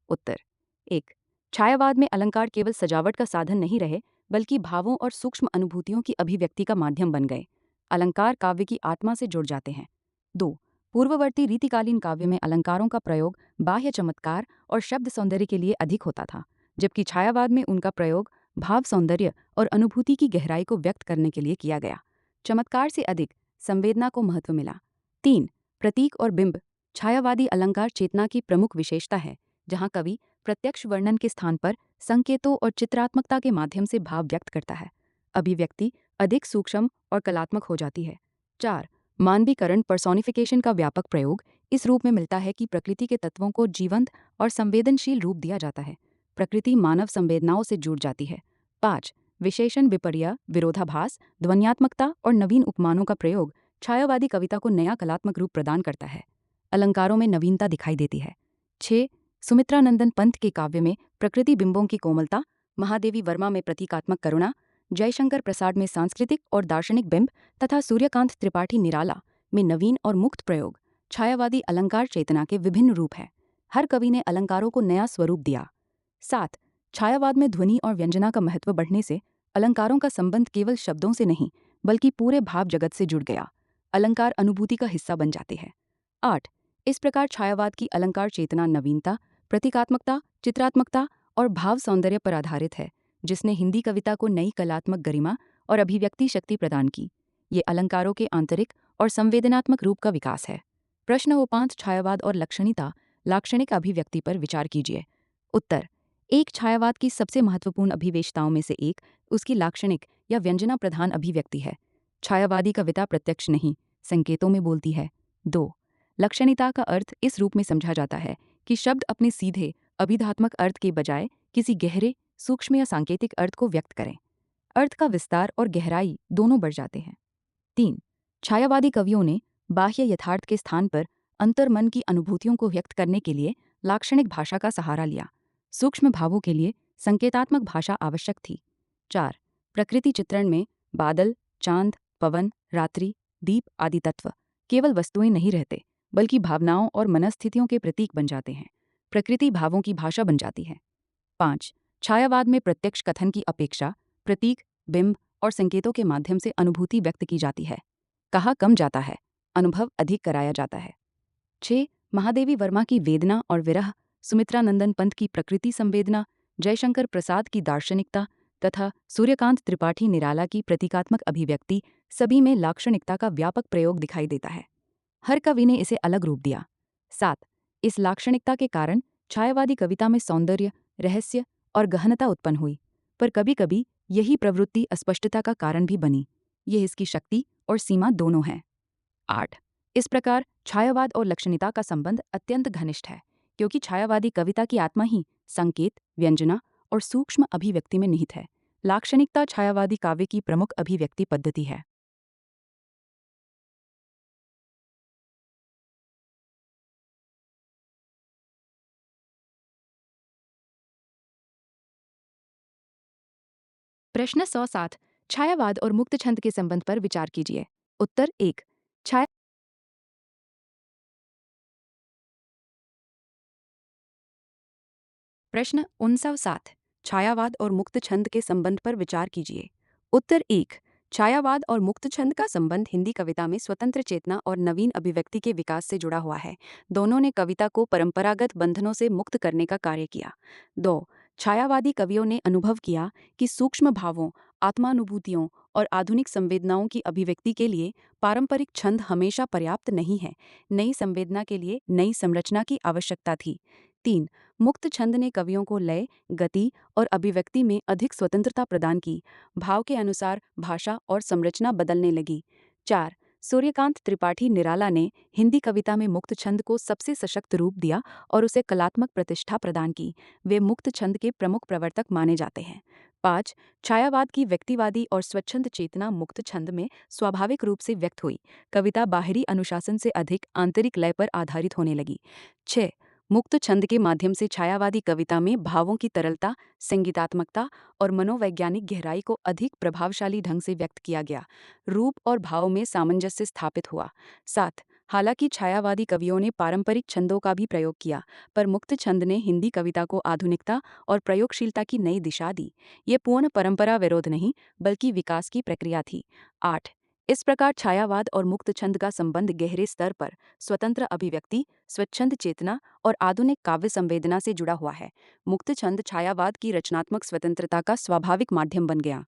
उत्तर 1. छायावाद में अलंकार केवल सजावट का साधन नहीं रहे, बल्कि भावों और सूक्ष्म अनुभूतियों की अभिव्यक्ति का माध्यम बन गए। अलंकार काव्य की आत्मा से जुड़ जाते हैं। 2. पूर्ववर्ती रीतिकालीन काव्य में अलंकारों का प्रयोग बाह्य चमत्कार और शब्द सौंदर्य के लिए अधिक होता था, जबकि छायावाद में उनका प्रयोग भाव सौंदर्य और अनुभूति की गहराई को व्यक्त करने के लिए किया गया। चमत्कार से अधिक संवेदना को महत्व मिला। 3. प्रतीक और बिंब छायावादी अलंकार चेतना की प्रमुख विशेषता है, जहाँ कवि प्रत्यक्ष वर्णन के स्थान पर संकेतों और चित्रात्मकता के माध्यम से भाव व्यक्त करता है। अभिव्यक्ति अधिक सूक्ष्म और कलात्मक हो जाती है। 4. मानवीकरण पर्सोनिफिकेशन का व्यापक प्रयोग इस रूप में मिलता है कि प्रकृति के तत्वों को जीवंत और संवेदनशील रूप दिया जाता है। प्रकृति मानव संवेदनाओं से जुड़ जाती है। 5. विशेषण विपर्य, विरोधाभास, ध्वन्यात्मकता और नवीन उपमानों का प्रयोग छायावादी कविता को नया कलात्मक रूप प्रदान करता है। अलंकारों में नवीनता दिखाई देती है। 6. सुमित्रानंदन पंत के काव्य में प्रकृति बिंबों की कोमलता, महादेवी वर्मा में प्रतीकात्मक करुणा, जयशंकर प्रसाद में सांस्कृतिक और दार्शनिक बिंब तथा सूर्यकांत त्रिपाठी निराला में नवीन और मुक्त प्रयोग छायावादी अलंकार चेतना के विभिन्न रूप हैं। हर कवि ने अलंकारों को नया स्वरूप दिया। 7. छायावाद में ध्वनि और व्यंजना का महत्व बढ़ने से अलंकारों का संबंध केवल शब्दों से नहीं, बल्कि पूरे भाव जगत से जुड़ गया। अलंकार अनुभूति का हिस्सा बन जाते हैं। 8. इस प्रकार छायावाद की अलंकार चेतना नवीनता, प्रतीकात्मकता, चित्रात्मकता और भाव सौंदर्य पर आधारित है, जिसने हिंदी कविता को नई कलात्मक गरिमा और अभिव्यक्ति शक्ति प्रदान की। ये अलंकारों के आंतरिक और संवेदनात्मक रूप का विकास है। प्रश्न 5 छायावाद और लक्षणिता, लाक्षणिक अभिव्यक्ति पर विचार कीजिए। उत्तर 1. छायावाद की सबसे महत्वपूर्ण अभिविशेषताओं में से एक उसकी लाक्षणिक या व्यंजना प्रधान अभिव्यक्ति है। छायावादी कविता प्रत्यक्ष नहीं, संकेतों में बोलती है। 2. लक्षणिता का अर्थ इस रूप में समझा जाता है कि शब्द अपने सीधे अभिधात्मक अर्थ के बजाय किसी गहरे, सूक्ष्म या सांकेतिक अर्थ को व्यक्त करें। अर्थ का विस्तार और गहराई दोनों बढ़ जाते हैं। 3. छायावादी कवियों ने बाह्य यथार्थ के स्थान पर अंतर्मन की अनुभूतियों को व्यक्त करने के लिए लाक्षणिक भाषा का सहारा लिया। सूक्ष्म भावों के लिए संकेतात्मक भाषा आवश्यक थी। 4. प्रकृति चित्रण में बादल, चांद, पवन, रात्रि, दीप आदि तत्व केवल वस्तुएं नहीं रहते, बल्कि भावनाओं और मनस्थितियों के प्रतीक बन जाते हैं। प्रकृति भावों की भाषा बन जाती है। 5. छायावाद में प्रत्यक्ष कथन की अपेक्षा प्रतीक, बिंब और संकेतों के माध्यम से अनुभूति व्यक्त की जाती है। कहा कम जाता है, अनुभव अधिक कराया जाता है। 6. महादेवी वर्मा की वेदना और विरह, सुमित्रानंदन पंत की प्रकृति संवेदना, जयशंकर प्रसाद की दार्शनिकता तथा सूर्यकांत त्रिपाठी निराला की प्रतीकात्मक अभिव्यक्ति सभी में लाक्षणिकता का व्यापक प्रयोग दिखाई देता है। हर कवि ने इसे अलग रूप दिया। 7. इस लाक्षणिकता के कारण छायावादी कविता में सौंदर्य, रहस्य और गहनता उत्पन्न हुई, पर कभी कभी यही प्रवृत्ति अस्पष्टता का कारण भी बनी। ये इसकी शक्ति और सीमा दोनों हैं। 8। इस प्रकार छायावाद और लक्षणिकता का संबंध अत्यंत घनिष्ठ है, क्योंकि छायावादी कविता की आत्मा ही संकेत, व्यंजना और सूक्ष्म अभिव्यक्ति में निहित है। लाक्षणिकता छायावादी काव्य की प्रमुख अभिव्यक्ति पद्धति है। प्रश्न 107। छायावाद और मुक्त छंद के संबंध पर विचार कीजिए। उत्तर 1। छाया प्रश्न 59। छायावाद और मुक्त छंद के संबंध पर विचार कीजिए। उत्तर 1। छायावाद और मुक्त छंद का संबंध हिंदी कविता में स्वतंत्र चेतना और नवीन अभिव्यक्ति के विकास से जुड़ा हुआ है। दोनों ने कविता को परंपरागत बंधनों से मुक्त करने का कार्य किया। 2। छायावादी कवियों ने अनुभव किया कि सूक्ष्म भावों, आत्मानुभूतियों और आधुनिक संवेदनाओं की अभिव्यक्ति के लिए पारंपरिक छंद हमेशा पर्याप्त नहीं है। नई संवेदना के लिए नई संरचना की आवश्यकता थी। 3। मुक्त छंद ने कवियों को लय, गति और अभिव्यक्ति में अधिक स्वतंत्रता प्रदान की। भाव के अनुसार भाषा और संरचना बदलने लगी। 4। सूर्यकांत त्रिपाठी निराला ने हिंदी कविता में मुक्त छंद को सबसे सशक्त रूप दिया और उसे कलात्मक प्रतिष्ठा प्रदान की। वे मुक्त छंद के प्रमुख प्रवर्तक माने जाते हैं। 5। छायावाद की व्यक्तिवादी और स्वच्छंद चेतना मुक्त छंद में स्वाभाविक रूप से व्यक्त हुई। कविता बाहरी अनुशासन से अधिक आंतरिक लय पर आधारित होने लगी। 6। मुक्त छंद के माध्यम से छायावादी कविता में भावों की तरलता, संगीतात्मकता और मनोवैज्ञानिक गहराई को अधिक प्रभावशाली ढंग से व्यक्त किया गया। रूप और भाव में सामंजस्य स्थापित हुआ। 7। हालांकि छायावादी कवियों ने पारंपरिक छंदों का भी प्रयोग किया, पर मुक्त छंद ने हिंदी कविता को आधुनिकता और प्रयोगशीलता की नई दिशा दी। ये पूर्ण परंपरा विरोध नहीं, बल्कि विकास की प्रक्रिया थी। 8। इस प्रकार छायावाद और मुक्त छंद का संबंध गहरे स्तर पर स्वतंत्र अभिव्यक्ति, स्वच्छंद चेतना और आधुनिक काव्य संवेदना से जुड़ा हुआ है। मुक्त छंद छायावाद की रचनात्मक स्वतंत्रता का स्वाभाविक माध्यम बन गया।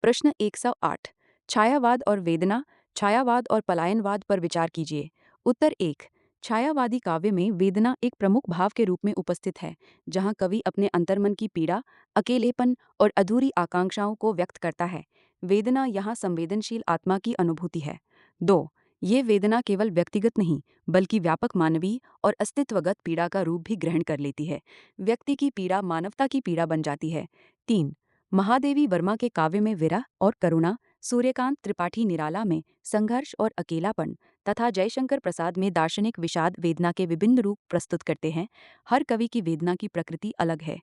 प्रश्न 108। छायावाद और वेदना, छायावाद और पलायनवाद पर विचार कीजिए। उत्तर 1। छायावादी काव्य में वेदना एक प्रमुख भाव के रूप में उपस्थित है, जहाँ कवि अपने अंतर्मन की पीड़ा, अकेलेपन और अधूरी आकांक्षाओं को व्यक्त करता है। वेदना यहाँ संवेदनशील आत्मा की अनुभूति है। 2। ये वेदना केवल व्यक्तिगत नहीं, बल्कि व्यापक मानवीय और अस्तित्वगत पीड़ा का रूप भी ग्रहण कर लेती है। व्यक्ति की पीड़ा मानवता की पीड़ा बन जाती है। 3। महादेवी वर्मा के काव्य में विरह और करुणा, सूर्यकांत त्रिपाठी निराला में संघर्ष और अकेलापन तथा जयशंकर प्रसाद में दार्शनिक विषाद वेदना के विभिन्न रूप प्रस्तुत करते हैं। हर कवि की वेदना की प्रकृति अलग है।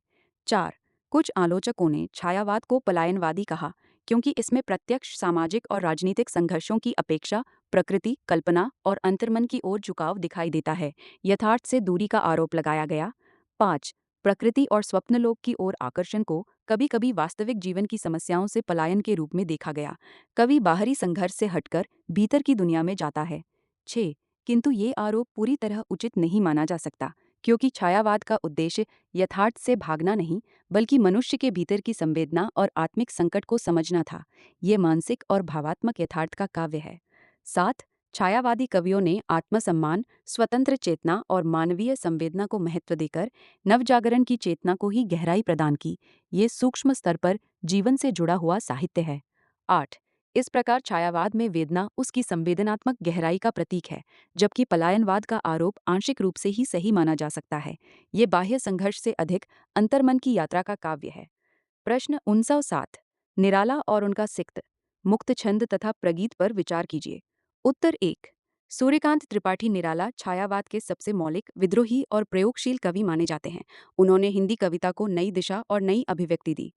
4। कुछ आलोचकों ने छायावाद को पलायनवादी कहा, क्योंकि इसमें प्रत्यक्ष सामाजिक और राजनीतिक संघर्षों की अपेक्षा प्रकृति, कल्पना और अंतर्मन की ओर झुकाव दिखाई देता है। यथार्थ से दूरी का आरोप लगाया गया। 5। प्रकृति और स्वप्नलोक की ओर आकर्षण को कभी कभी वास्तविक जीवन की समस्याओं से पलायन के रूप में देखा गया। कवि बाहरी संघर्ष से हटकर भीतर की दुनिया में जाता है। 6। किंतु ये आरोप पूरी तरह उचित नहीं माना जा सकता, क्योंकि छायावाद का उद्देश्य यथार्थ से भागना नहीं, बल्कि मनुष्य के भीतर की संवेदना और आत्मिक संकट को समझना था। ये मानसिक और भावात्मक यथार्थ का काव्य है। 7। छायावादी कवियों ने आत्मसम्मान, स्वतंत्र चेतना और मानवीय संवेदना को महत्व देकर नवजागरण की चेतना को ही गहराई प्रदान की। ये सूक्ष्म स्तर पर जीवन से जुड़ा हुआ साहित्य है। 8। इस प्रकार छायावाद में वेदना उसकी संवेदनात्मक गहराई का प्रतीक है, जबकि पलायनवाद का आरोप आंशिक रूप से ही सही माना जा सकता है। ये बाह्य संघर्ष से अधिक अंतर्मन की यात्रा का काव्य है। प्रश्न 59। निराला और उनका सिक्त, मुक्त छंद तथा प्रगीत पर विचार कीजिए। उत्तर 1। सूर्यकांत त्रिपाठी निराला छायावाद के सबसे मौलिक, विद्रोही और प्रयोगशील कवि माने जाते हैं। उन्होंने हिंदी कविता को नई दिशा और नई अभिव्यक्ति दी।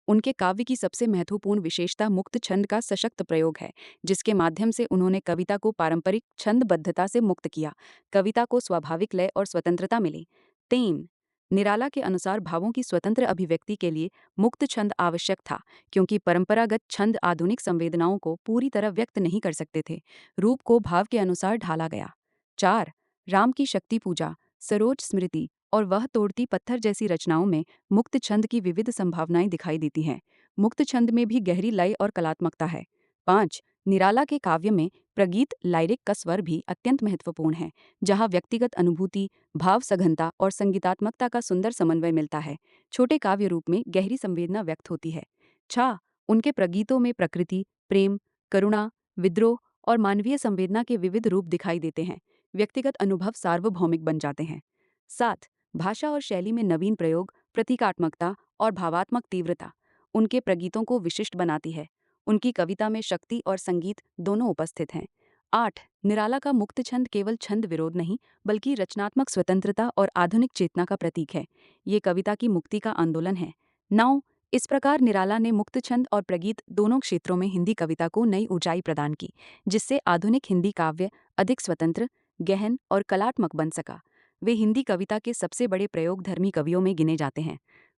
उनके काव्य की सबसे महत्वपूर्ण विशेषता मुक्त छंद का सशक्त प्रयोग है, जिसके माध्यम से उन्होंने कविता को पारंपरिक छंदबद्धता से मुक्त किया। कविता को स्वाभाविक लय और स्वतंत्रता मिली। 3। निराला के अनुसार भावों की स्वतंत्र अभिव्यक्ति के लिए मुक्त छंद आवश्यक था, क्योंकि परंपरागत छंद आधुनिक संवेदनाओं को पूरी तरह व्यक्त नहीं कर सकते थे। रूप को भाव के अनुसार ढाला गया। 4। राम की शक्ति पूजा, सरोज स्मृति और वह तोड़ती पत्थर जैसी रचनाओं में मुक्त छंद की विविध संभावनाएं दिखाई देती हैं। मुक्त छंद में भी गहरी लय और कलात्मकता है। 5। निराला के काव्य में प्रगीत लाइरिक का स्वर भी अत्यंत महत्वपूर्ण है, जहाँ व्यक्तिगत अनुभूति, भाव सघनता और संगीतात्मकता का सुंदर समन्वय मिलता है। छोटे काव्य रूप में गहरी संवेदना व्यक्त होती है। 6। उनके प्रगीतों में प्रकृति, प्रेम, करुणा, विद्रोह और मानवीय संवेदना के विविध रूप दिखाई देते हैं। व्यक्तिगत अनुभव सार्वभौमिक बन जाते हैं। 7. भाषा और शैली में नवीन प्रयोग, प्रतीकात्मकता और भावात्मक तीव्रता उनके प्रगीतों को विशिष्ट बनाती है। उनकी कविता में शक्ति और संगीत दोनों उपस्थित हैं। 8. निराला का मुक्त छंद केवल छंद विरोध नहीं, बल्कि रचनात्मक स्वतंत्रता और आधुनिक चेतना का प्रतीक है। ये कविता की मुक्ति का आंदोलन है। 9. इस प्रकार निराला ने मुक्त छंद और प्रगीत दोनों क्षेत्रों में हिंदी कविता को नई ऊंचाई प्रदान की, जिससे आधुनिक हिंदी काव्य अधिक स्वतंत्र, गहन और कलात्मक बन सका। वे हिंदी कविता के सबसे बड़े प्रयोगधर्मी कवियों में गिने जाते हैं।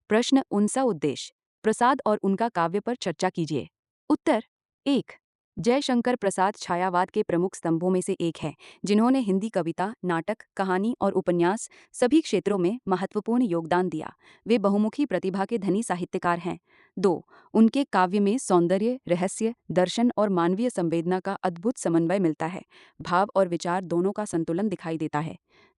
प्रश्न 49 उद्देश्य प्रसाद और उनका काव्य पर चर्चा कीजिए। उत्तर 1. जयशंकर प्रसाद छायावाद के प्रमुख स्तंभों में से एक है, जिन्होंने हिंदी कविता, नाटक, कहानी और उपन्यास सभी क्षेत्रों में महत्वपूर्ण योगदान दिया। वे बहुमुखी प्रतिभा के धनी साहित्यकार हैं। 2. उनके काव्य में सौंदर्य, रहस्य, दर्शन और मानवीय संवेदना का अद्भुत समन्वय मिलता है। भाव और विचार दोनों का संतुलन दिखाई देता है।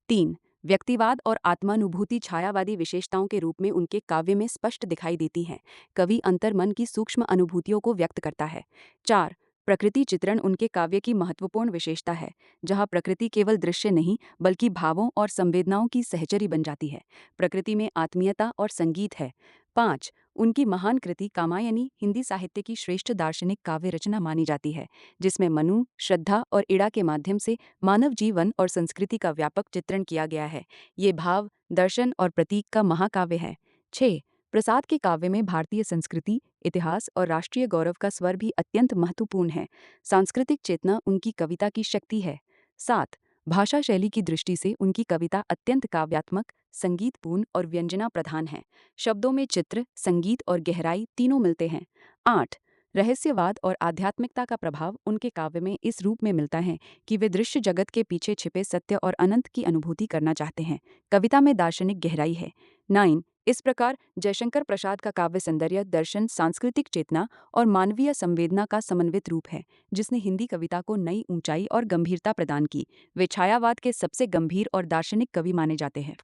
3. व्यक्तिवाद और आत्मानुभूति छायावादी विशेषताओं के रूप में उनके काव्य में स्पष्ट दिखाई देती हैं। कवि अंतर्मन की सूक्ष्म अनुभूतियों को व्यक्त करता है। 4. प्रकृति चित्रण उनके काव्य की महत्वपूर्ण विशेषता है, जहाँ प्रकृति केवल दृश्य नहीं बल्कि भावों और संवेदनाओं की सहचरी बन जाती है। प्रकृति में आत्मीयता और संगीत है। 5. उनकी महान कृति कामायनी हिंदी साहित्य की श्रेष्ठ दार्शनिक काव्य रचना मानी जाती है, जिसमें मनु, श्रद्धा और इड़ा के माध्यम से मानव जीवन और संस्कृति का व्यापक चित्रण किया गया है। ये भाव, दर्शन और प्रतीक का महाकाव्य है। 6. प्रसाद के काव्य में भारतीय संस्कृति, इतिहास और राष्ट्रीय गौरव का स्वर भी अत्यंत महत्वपूर्ण है। सांस्कृतिक चेतना उनकी कविता की शक्ति है। 7. भाषा शैली की दृष्टि से उनकी कविता अत्यंत काव्यात्मक, संगीतपूर्ण और व्यंजना प्रधान है। शब्दों में चित्र, संगीत और गहराई तीनों मिलते हैं। 8. रहस्यवाद और आध्यात्मिकता का प्रभाव उनके काव्य में इस रूप में मिलता है कि वे दृश्य जगत के पीछे छिपे सत्य और अनंत की अनुभूति करना चाहते हैं। कविता में दार्शनिक गहराई है। 9. इस प्रकार जयशंकर प्रसाद का काव्य सौंदर्य, दर्शन, सांस्कृतिक चेतना और मानवीय संवेदना का समन्वित रूप है, जिसने हिंदी कविता को नई ऊंचाई और गंभीरता प्रदान की। वे छायावाद के सबसे गंभीर और दार्शनिक कवि माने जाते हैं।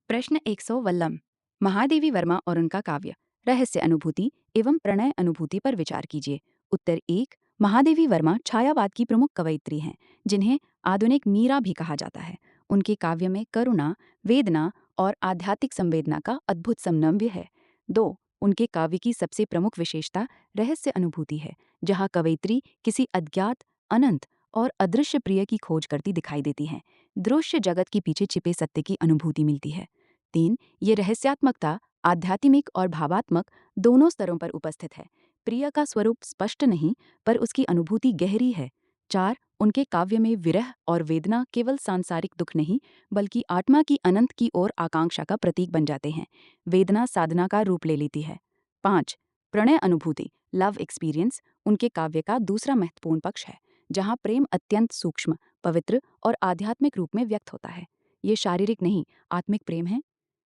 प्रश्न 100 वल्लम महादेवी वर्मा और उनका काव्य रहस्य अनुभूति एवं प्रणय अनुभूति पर विचार कीजिए। उत्तर 1. महादेवी वर्मा छायावाद की प्रमुख कवयित्री हैं, जिन्हें आधुनिक मीरा भी कहा जाता है। उनके काव्य में करुणा, वेदना और आध्यात्मिक संवेदना का अद्भुत समन्वय है। 2. उनके काव्य की सबसे प्रमुख विशेषता रहस्य अनुभूति है, जहाँ कवयित्री किसी अज्ञात, अनंत और अदृश्य प्रिय की खोज करती दिखाई देती हैं। दृश्य जगत के पीछे छिपे सत्य की अनुभूति मिलती है। 3. ये रहस्यात्मकता आध्यात्मिक और भावात्मक दोनों स्तरों पर उपस्थित है। प्रिय का स्वरूप स्पष्ट नहीं, पर उसकी अनुभूति गहरी है। 4. उनके काव्य में विरह और वेदना केवल सांसारिक दुख नहीं, बल्कि आत्मा की अनंत की ओर आकांक्षा का प्रतीक बन जाते हैं। वेदना साधना का रूप ले लेती है। 5. प्रणय अनुभूति लव एक्सपीरियंस उनके काव्य का दूसरा महत्वपूर्ण पक्ष है, जहाँ प्रेम अत्यंत सूक्ष्म, पवित्र और आध्यात्मिक रूप में व्यक्त होता है। ये शारीरिक नहीं, आत्मिक प्रेम है।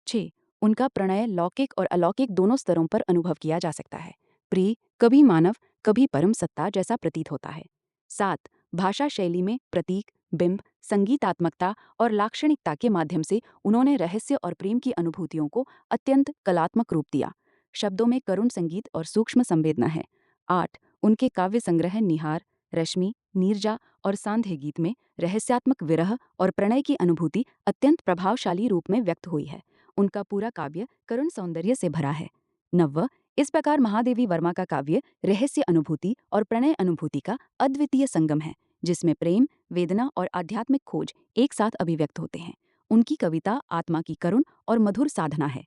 6. उनका प्रणय लौकिक और अलौकिक दोनों स्तरों पर अनुभव किया जा सकता है। प्रिय कभी मानव, कभी परम सत्ता जैसा प्रतीत होता है। 7. भाषा शैली में प्रतीक, बिंब, संगीतात्मकता और लाक्षणिकता के माध्यम से उन्होंने रहस्य और प्रेम की अनुभूतियों को अत्यंत कलात्मक रूप दिया। शब्दों में करुण संगीत और सूक्ष्म संवेदना है। 8. उनके काव्य संग्रह निहार, रश्मि, नीरजा और सांध्य गीत में रहस्यात्मक विरह और प्रणय की अनुभूति अत्यंत प्रभावशाली रूप में व्यक्त हुई है। उनका पूरा काव्य करुण सौंदर्य से भरा है। 9. इस प्रकार महादेवी वर्मा का काव्य रहस्य अनुभूति और प्रणय अनुभूति का अद्वितीय संगम है, जिसमें प्रेम, वेदना और आध्यात्मिक खोज एक साथ अभिव्यक्त होते हैं। उनकी कविता आत्मा की करुण और मधुर साधना है।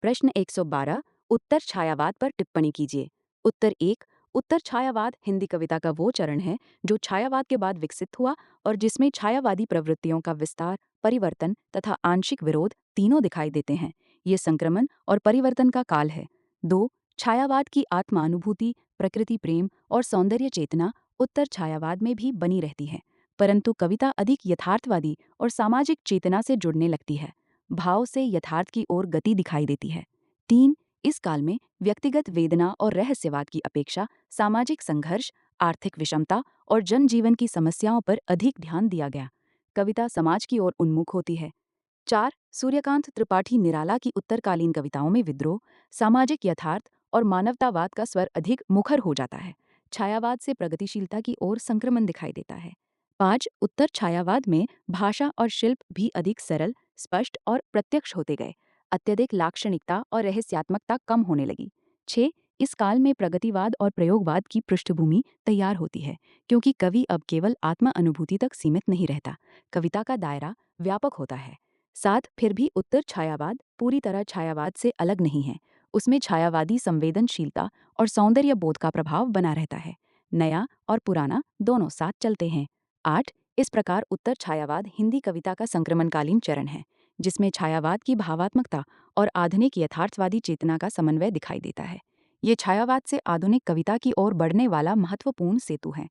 प्रश्न 112 उत्तर छायावाद पर टिप्पणी कीजिए। उत्तर 1. उत्तर छायावाद हिंदी कविता का वो चरण है जो छायावाद के बाद विकसित हुआ और जिसमें छायावादी प्रवृत्तियों का विस्तार, परिवर्तन तथा आंशिक विरोध तीनों दिखाई देते हैं। ये संक्रमण और परिवर्तन का काल है। 2. छायावाद की आत्मा अनुभूति, प्रकृति प्रेम और सौंदर्य चेतना उत्तर छायावाद में भी बनी रहती है, परंतु कविता अधिक यथार्थवादी और सामाजिक चेतना से जुड़ने लगती है। भाव से यथार्थ की ओर गति दिखाई देती है। 3. इस काल में व्यक्तिगत वेदना और रहस्यवाद की अपेक्षा सामाजिक संघर्ष, आर्थिक विषमता और जनजीवन की समस्याओं पर अधिक ध्यान दिया गया। कविता समाज की ओर उन्मुख होती है। 4. सूर्यकांत त्रिपाठी निराला की उत्तरकालीन कविताओं में विद्रोह, सामाजिक यथार्थ और मानवतावाद का स्वर अधिक मुखर हो जाता है। छायावाद से प्रगतिशीलता की ओर संक्रमण दिखाई देता है। 5. उत्तर छायावाद में भाषा और शिल्प भी अधिक सरल, स्पष्ट और प्रत्यक्ष होते गए। अत्यधिक लाक्षणिकता और रहस्यात्मकता कम होने लगी। 6. इस काल में प्रगतिवाद और प्रयोगवाद की पृष्ठभूमि तैयार होती है, क्योंकि कवि अब केवल आत्म अनुभूति तक सीमित नहीं रहता, कविता का दायरा व्यापक होता है। 7. फिर भी उत्तर छायावाद पूरी तरह छायावाद से अलग नहीं है। उसमें छायावादी संवेदनशीलता और सौंदर्य बोध का प्रभाव बना रहता है। नया और पुराना दोनों साथ चलते हैं। 8. इस प्रकार उत्तर छायावाद हिंदी कविता का संक्रमणकालीन चरण है, जिसमें छायावाद की भावात्मकता और आधुनिक यथार्थवादी चेतना का समन्वय दिखाई देता है। ये छायावाद से आधुनिक कविता की ओर बढ़ने वाला महत्वपूर्ण सेतु है।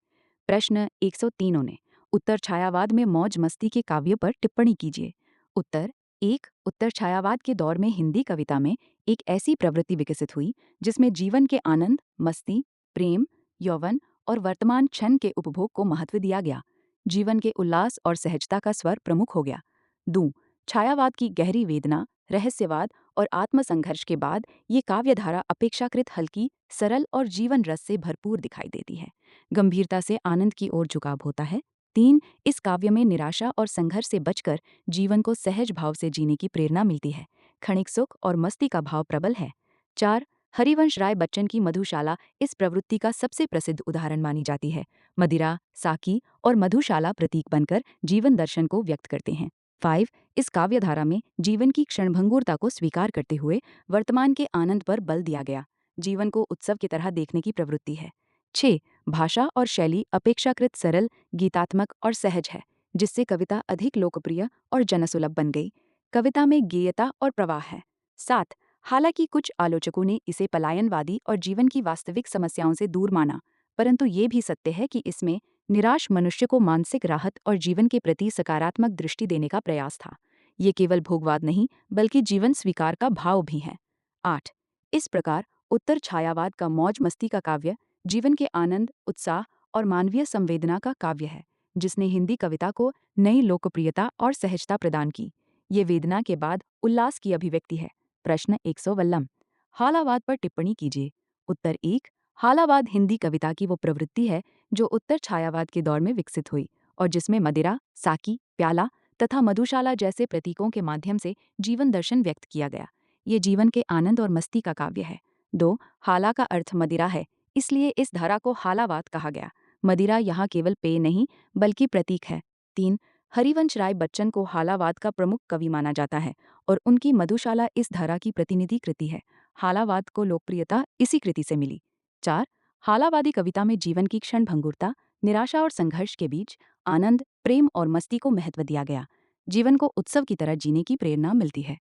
प्रश्न 103 ने उत्तर छायावाद में मौज मस्ती के काव्य पर टिप्पणी कीजिए। उत्तर 1. उत्तर छायावाद के दौर में हिंदी कविता में एक ऐसी प्रवृत्ति विकसित हुई जिसमें जीवन के आनंद, मस्ती, प्रेम, यौवन और वर्तमान क्षण के उपभोग को महत्व दिया गया। जीवन के उल्लास और सहजता का स्वर प्रमुख हो गया। 2. छायावाद की गहरी वेदना, रहस्यवाद और आत्मसंघर्ष के बाद ये काव्यधारा अपेक्षाकृत हल्की, सरल और जीवन रस से भरपूर दिखाई देती है। गंभीरता से आनंद की ओर झुकाव होता है। 3. इस काव्य में निराशा और संघर्ष से बचकर जीवन को सहज भाव से जीने की प्रेरणा मिलती है। क्षणिक सुख और मस्ती का भाव प्रबल है। 4. हरिवंश राय बच्चन की मधुशाला इस प्रवृत्ति का सबसे प्रसिद्ध उदाहरण मानी जाती है। मदिरा, साकी और मधुशाला प्रतीक बनकर जीवन दर्शन को व्यक्त करते हैं। 5. इस काव्यधारा में जीवन की क्षणभंगुरता को स्वीकार करते हुए वर्तमान के आनंद पर बल दिया गया। जीवन को उत्सव की तरह देखने की प्रवृत्ति है। 6. भाषा और शैली अपेक्षाकृत सरल, गीतात्मक और सहज है, जिससे कविता अधिक लोकप्रिय और जनसुलभ बन गई। कविता में गेयता और प्रवाह है। 7. हालांकि कुछ आलोचकों ने इसे पलायनवादी और जीवन की वास्तविक समस्याओं से दूर माना, परंतु ये भी सत्य है कि इसमें निराश मनुष्य को मानसिक राहत और जीवन के प्रति सकारात्मक दृष्टि देने का प्रयास था। ये केवल भोगवाद नहीं, बल्कि जीवन स्वीकार का भाव भी है। 8. इस प्रकार उत्तर छायावाद का मौज मस्ती का काव्य जीवन के आनंद, उत्साह और मानवीय संवेदना का काव्य है, जिसने हिंदी कविता को नई लोकप्रियता और सहजता प्रदान की। ये वेदना के बाद उल्लास की अभिव्यक्ति है। प्रश्न 100 हालावाद पर टिप्पणी कीजिए। उत्तर 1. हालावाद हिंदी कविता की वो प्रवृत्ति है जो उत्तर छायावाद के दौर में विकसित हुई और जिसमें मदिरा, साकी, प्याला तथा मधुशाला जैसे प्रतीकों के माध्यम से जीवन दर्शन व्यक्त किया गया। ये जीवन के आनंद और मस्ती का काव्य है। 2. हाला का अर्थ मदिरा है, इसलिए इस धारा को हालावाद कहा गया। मदिरा यहाँ केवल पेय नहीं, बल्कि प्रतीक है। 3. हरिवंश राय बच्चन को हालावाद का प्रमुख कवि माना जाता है और उनकी मधुशाला इस धारा की प्रतिनिधि कृति है। हालावाद को लोकप्रियता इसी कृति से मिली। 4. हालावादी कविता में जीवन की क्षणभंगुरता, निराशा और संघर्ष के बीच आनंद, प्रेम और मस्ती को महत्व दिया गया। जीवन को उत्सव की तरह जीने की प्रेरणा मिलती है।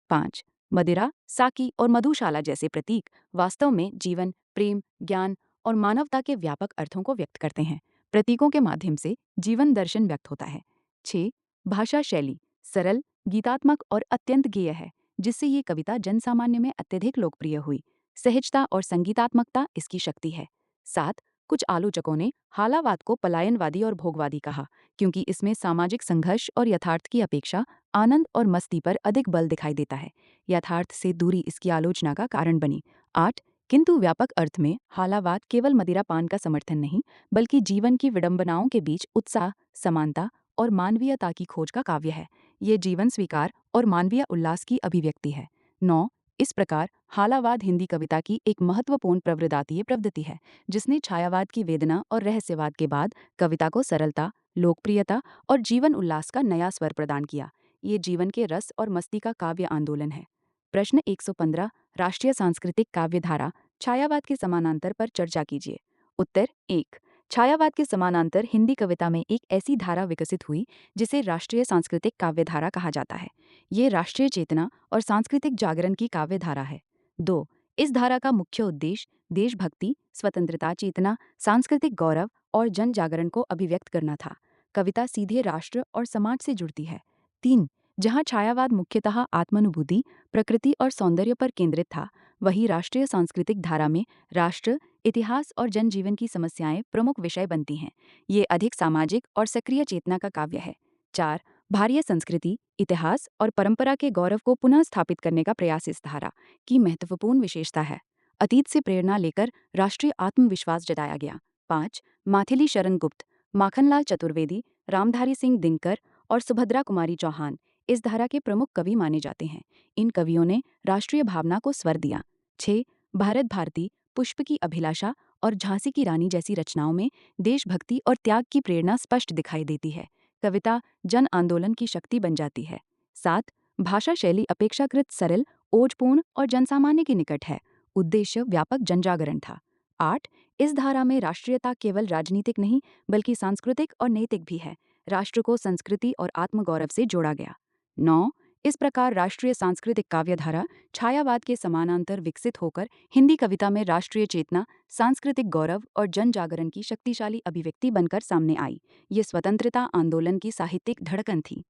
5. मदिरा, साकी और मधुशाला जैसे प्रतीक वास्तव में जीवन, प्रेम, ज्ञान और मानवता के व्यापक अर्थों को व्यक्त करते हैं। प्रतीकों के माध्यम से जीवन दर्शन व्यक्त होता है। 6. भाषा शैली सरल, गीतात्मक और अत्यंत गेय है, जिससे ये कविता जनसामान्य में अत्यधिक लोकप्रिय हुई। सहजता और संगीतात्मकता इसकी शक्ति है। 7. कुछ आलोचकों ने हालावाद को पलायनवादी और भोगवादी कहा, क्योंकि इसमें सामाजिक संघर्ष और यथार्थ की अपेक्षा आनंद और मस्ती पर अधिक बल दिखाई देता है। यथार्थ से दूरी इसकी आलोचना का कारण बनी। 8. किंतु व्यापक अर्थ में हालावाद केवल मदिरापान का समर्थन नहीं, बल्कि जीवन की विडंबनाओं के बीच उत्साह, समानता और मानवीयता की खोज का काव्य है। ये जीवन स्वीकार और मानवीय उल्लास की अभिव्यक्ति है। 9. इस प्रकार हालावाद हिंदी कविता की एक महत्वपूर्ण प्रवृत्तीय प्रवृत्ति है, जिसने छायावाद की वेदना और रहस्यवाद के बाद कविता को सरलता, लोकप्रियता और जीवन उल्लास का नया स्वर प्रदान किया। ये जीवन के रस और मस्ती का काव्य आंदोलन है। प्रश्न 115 राष्ट्रीय सांस्कृतिक काव्यधारा छायावाद के समानांतर पर चर्चा कीजिए। उत्तर 1. छायावाद के समानांतर हिंदी कविता में एक ऐसी धारा विकसित हुई जिसे राष्ट्रीय सांस्कृतिक काव्यधारा कहा जाता है। ये राष्ट्रीय चेतना और सांस्कृतिक जागरण की काव्यधारा है। 2. इस धारा का मुख्य उद्देश्य देशभक्ति, स्वतंत्रता चेतना, सांस्कृतिक गौरव और जन जागरण को अभिव्यक्त करना था। कविता सीधे राष्ट्र और समाज से जुड़ती है। 3. जहाँ छायावाद मुख्यतः आत्मानुभूति, प्रकृति और सौंदर्य पर केंद्रित था, वहीं राष्ट्रीय सांस्कृतिक धारा में राष्ट्र, इतिहास और जनजीवन की समस्याएं प्रमुख विषय बनती हैं। ये अधिक सामाजिक और सक्रिय चेतना का काव्य है। 4. भारतीय संस्कृति, इतिहास और परंपरा के गौरव को पुनः स्थापित करने का प्रयास इस धारा की महत्वपूर्ण विशेषता है। अतीत से प्रेरणा लेकर राष्ट्रीय आत्मविश्वास जताया गया। 5. माथिली शरण गुप्त, माखनलाल चतुर्वेदी, रामधारी सिंह दिनकर और सुभद्रा कुमारी चौहान इस धारा के प्रमुख कवि माने जाते हैं। इन कवियों ने राष्ट्रीय भावना को स्वर दिया। 6. भारत भारती, पुष्प की अभिलाषा और झांसी की रानी जैसी रचनाओं में देशभक्ति और त्याग की प्रेरणा स्पष्ट दिखाई देती है। कविता जन आंदोलन की शक्ति बन जाती है। 7. भाषा शैली अपेक्षाकृत सरल, ओजपूर्ण और जनसामान्य के निकट है। उद्देश्य व्यापक जनजागरण था। 8. इस धारा में राष्ट्रीयता केवल राजनीतिक नहीं बल्कि सांस्कृतिक और नैतिक भी है। राष्ट्र को संस्कृति और आत्मगौरव से जोड़ा गया। 9. इस प्रकार राष्ट्रीय सांस्कृतिक काव्यधारा छायावाद के समानांतर विकसित होकर हिंदी कविता में राष्ट्रीय चेतना, सांस्कृतिक गौरव और जन जागरण की शक्तिशाली अभिव्यक्ति बनकर सामने आई। ये स्वतंत्रता आंदोलन की साहित्यिक धड़कन थी।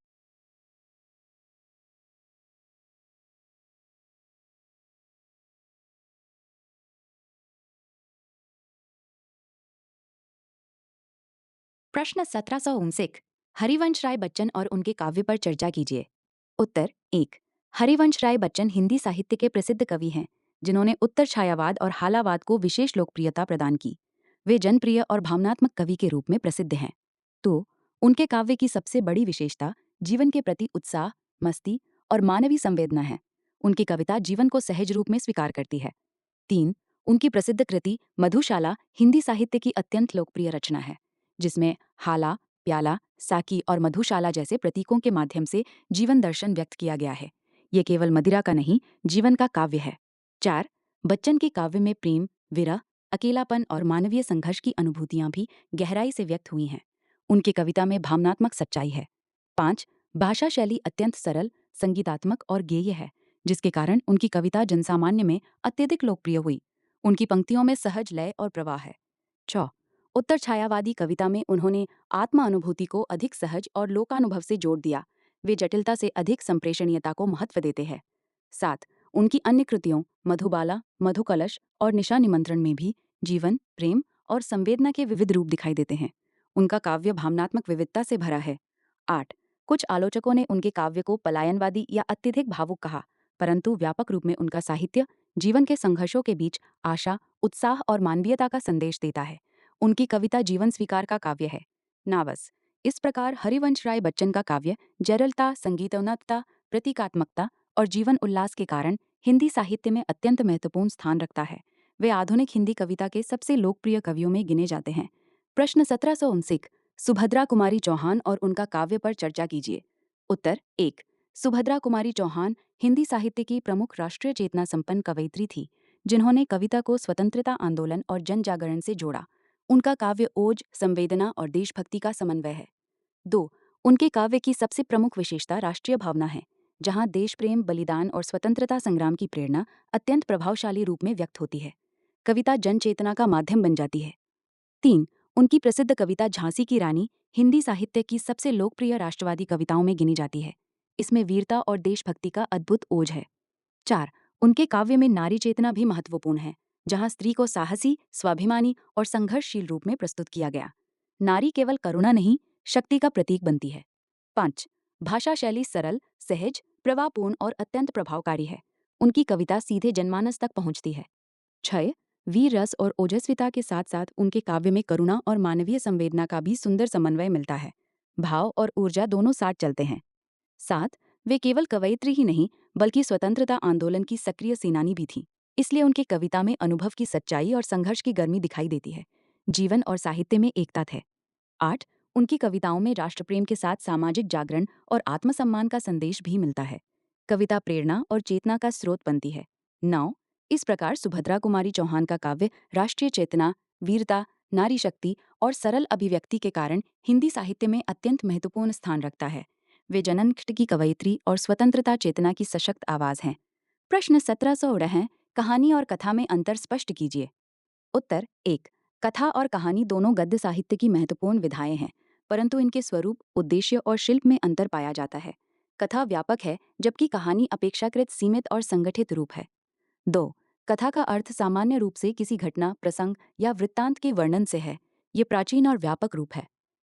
प्रश्न 1759। हरिवंश राय बच्चन और उनके काव्य पर चर्चा कीजिए। उत्तर 1। हरिवंश राय बच्चन हिंदी साहित्य के प्रसिद्ध कवि हैं, जिन्होंने उत्तर छायावाद और हालावाद को विशेष लोकप्रियता प्रदान की। वे जनप्रिय और भावनात्मक कवि के रूप में प्रसिद्ध हैं। तो उनके काव्य की सबसे बड़ी विशेषता जीवन के प्रति उत्साह, मस्ती और मानवीय संवेदना है। उनकी कविता जीवन को सहज रूप में स्वीकार करती है। 3. उनकी प्रसिद्ध कृति मधुशाला हिंदी साहित्य की अत्यंत लोकप्रिय रचना है, जिसमें हाला, प्याला, साकी और मधुशाला जैसे प्रतीकों के माध्यम से जीवन दर्शन व्यक्त किया गया है। ये केवल मदिरा का नहीं, जीवन का काव्य है। 4. बच्चन के काव्य में प्रेम, विरह, अकेलापन और मानवीय संघर्ष की अनुभूतियां भी गहराई से व्यक्त हुई हैं। उनकी कविता में भावनात्मक सच्चाई है। 5. भाषा शैली अत्यंत सरल, संगीतात्मक और गेय है, जिसके कारण उनकी कविता जनसामान्य में अत्यधिक लोकप्रिय हुई। उनकी पंक्तियों में सहज लय और प्रवाह है। 6. उत्तर छायावादी कविता में उन्होंने आत्म अनुभूति को अधिक सहज और लोकानुभव से जोड़ दिया। वे जटिलता से अधिक संप्रेषणीयता को महत्व देते हैं। 7. उनकी अन्य कृतियों मधुबाला, मधुकलश और निशा निमंत्रण में भी जीवन, प्रेम और संवेदना के विविध रूप दिखाई देते हैं। उनका काव्य भावनात्मक विविधता से भरा है। 8. कुछ आलोचकों ने उनके काव्य को पलायनवादी या अत्यधिक भावुक कहा, परंतु व्यापक रूप में उनका साहित्य जीवन के संघर्षों के बीच आशा, उत्साह और मानवीयता का संदेश देता है। उनकी कविता जीवन स्वीकार का काव्य है, ना बस। इस प्रकार हरिवंश राय बच्चन का काव्य जरलता, संगीतोन्नतता, प्रतीकात्मकता और जीवन उल्लास के कारण हिंदी साहित्य में अत्यंत महत्वपूर्ण स्थान रखता है। वे आधुनिक हिंदी कविता के सबसे लोकप्रिय कवियों में गिने जाते हैं। प्रश्न 1759। सुभद्रा कुमारी चौहान और उनका काव्य पर चर्चा कीजिए। उत्तर 1। सुभद्रा कुमारी चौहान हिंदी साहित्य की प्रमुख राष्ट्रीय चेतना संपन्न कवयित्री थी, जिन्होंने कविता को स्वतंत्रता आंदोलन और जन जागरण से जोड़ा। उनका काव्य ओज, संवेदना और देशभक्ति का समन्वय है। 2. उनके काव्य की सबसे प्रमुख विशेषता राष्ट्रीय भावना है, जहां देश प्रेम, बलिदान और स्वतंत्रता संग्राम की प्रेरणा अत्यंत प्रभावशाली रूप में व्यक्त होती है। कविता जन चेतना का माध्यम बन जाती है। 3. उनकी प्रसिद्ध कविता झांसी की रानी हिंदी साहित्य की सबसे लोकप्रिय राष्ट्रवादी कविताओं में गिनी जाती है। इसमें वीरता और देशभक्ति का अद्भुत ओज है। 4. उनके काव्य में नारी चेतना भी महत्वपूर्ण है, जहां स्त्री को साहसी, स्वाभिमानी और संघर्षशील रूप में प्रस्तुत किया गया। नारी केवल करुणा नहीं, शक्ति का प्रतीक बनती है। 5. भाषा शैली सरल, सहज, प्रवाहपूर्ण और अत्यंत प्रभावकारी है। उनकी कविता सीधे जनमानस तक पहुंचती है। 6. वीर रस और ओजस्विता के साथ साथ उनके काव्य में करुणा और मानवीय संवेदना का भी सुंदर समन्वय मिलता है। भाव और ऊर्जा दोनों साथ चलते हैं। 7. वे केवल कवयित्री ही नहीं बल्कि स्वतंत्रता आंदोलन की सक्रिय सेनानी भी थीं। इसलिए उनके कविता में अनुभव की सच्चाई और संघर्ष की गर्मी दिखाई देती है। जीवन और साहित्य में एकता है। 8. उनकी कविताओं में राष्ट्रप्रेम के साथ सामाजिक जागरण और आत्मसम्मान का संदेश भी मिलता है। कविता प्रेरणा और चेतना का स्रोत बनती है। 9. इस प्रकार सुभद्रा कुमारी चौहान का काव्य राष्ट्रीय चेतना, वीरता, नारी शक्ति और सरल अभिव्यक्ति के कारण हिंदी साहित्य में अत्यंत महत्वपूर्ण स्थान रखता है। वे जननष्ट की कवयित्री और स्वतंत्रता चेतना की सशक्त आवाज हैं। प्रश्न 1700 कहानी और कथा में अंतर स्पष्ट कीजिए। उत्तर 1। कथा और कहानी दोनों गद्य साहित्य की महत्वपूर्ण विधाएं हैं, परंतु इनके स्वरूप, उद्देश्य और शिल्प में अंतर पाया जाता है। कथा व्यापक है, जबकि कहानी अपेक्षाकृत सीमित और संगठित रूप है। 2. कथा का अर्थ सामान्य रूप से किसी घटना, प्रसंग या वृत्तांत के वर्णन से है। ये प्राचीन और व्यापक रूप है।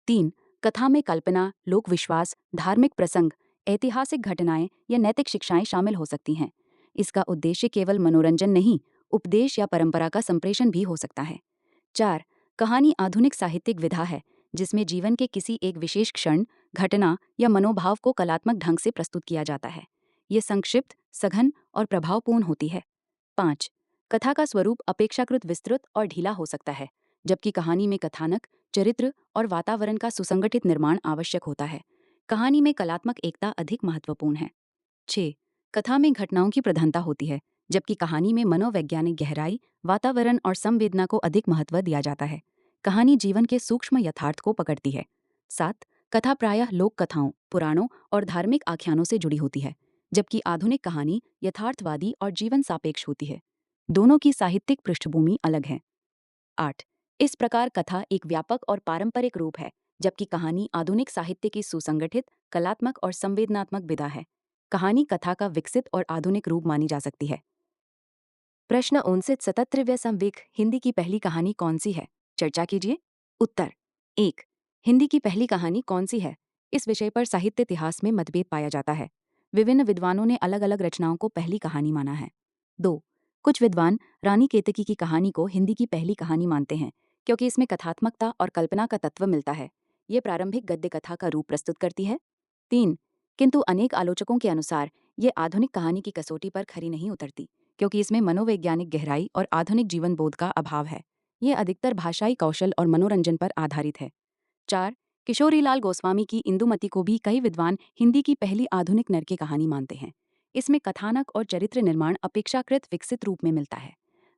3. कथा में कल्पना, लोक विश्वास, धार्मिक प्रसंग, ऐतिहासिक घटनाएं या नैतिक शिक्षाएं शामिल हो सकती हैं। इसका उद्देश्य केवल मनोरंजन नहीं, उपदेश या परंपरा का संप्रेषण भी हो सकता है। 4. कहानी आधुनिक साहित्यिक विधा है जिसमें जीवन के किसी एक विशेष क्षण, घटना या मनोभाव को कलात्मक ढंग से प्रस्तुत किया जाता है। ये संक्षिप्त, सघन और प्रभावपूर्ण होती है। 5. कथा का स्वरूप अपेक्षाकृत विस्तृत और ढीला हो सकता है, जबकि कहानी में कथानक, चरित्र और वातावरण का सुसंगठित निर्माण आवश्यक होता है। कहानी में कलात्मक एकता अधिक महत्वपूर्ण है। 6. कथा में घटनाओं की प्रधानता होती है, जबकि कहानी में मनोवैज्ञानिक गहराई, वातावरण और संवेदना को अधिक महत्व दिया जाता है। कहानी जीवन के सूक्ष्म यथार्थ को पकड़ती है। 7. कथा प्रायः लोक कथाओं, पुराणों और धार्मिक आख्यानों से जुड़ी होती है, जबकि आधुनिक कहानी यथार्थवादी और जीवन सापेक्ष होती है। दोनों की साहित्यिक पृष्ठभूमि अलग है। 8. इस प्रकार कथा एक व्यापक और पारंपरिक रूप है, जबकि कहानी आधुनिक साहित्य की सुसंगठित, कलात्मक और संवेदनात्मक विधा है। कहानी कथा का विकसित और आधुनिक रूप मानी जा सकती है। प्रश्न 59 संवेक हिंदी की पहली कहानी कौन सी है? चर्चा कीजिए। उत्तर 1. हिंदी की पहली कहानी कौन सी है? इस विषय पर साहित्य इतिहास में मतभेद पाया जाता है। विभिन्न विद्वानों ने अलग अलग रचनाओं को पहली कहानी माना है। 2. कुछ विद्वान रानी केतकी की कहानी को हिंदी की पहली कहानी मानते हैं, क्योंकि इसमें कथात्मकता और कल्पना का तत्व मिलता है। ये प्रारंभिक गद्य कथा का रूप प्रस्तुत करती है। 3. किंतु अनेक आलोचकों के अनुसार ये आधुनिक कहानी की कसौटी पर खरी नहीं उतरती, क्योंकि इसमें मनोवैज्ञानिक गहराई और आधुनिक जीवन बोध का अभाव है। ये अधिकतर भाषाई कौशल और मनोरंजन पर आधारित है। 4. किशोरीलाल गोस्वामी की इंदुमती को भी कई विद्वान हिंदी की पहली आधुनिक नर की कहानी मानते हैं। इसमें कथानक और चरित्र निर्माण अपेक्षाकृत विकसित रूप में मिलता है।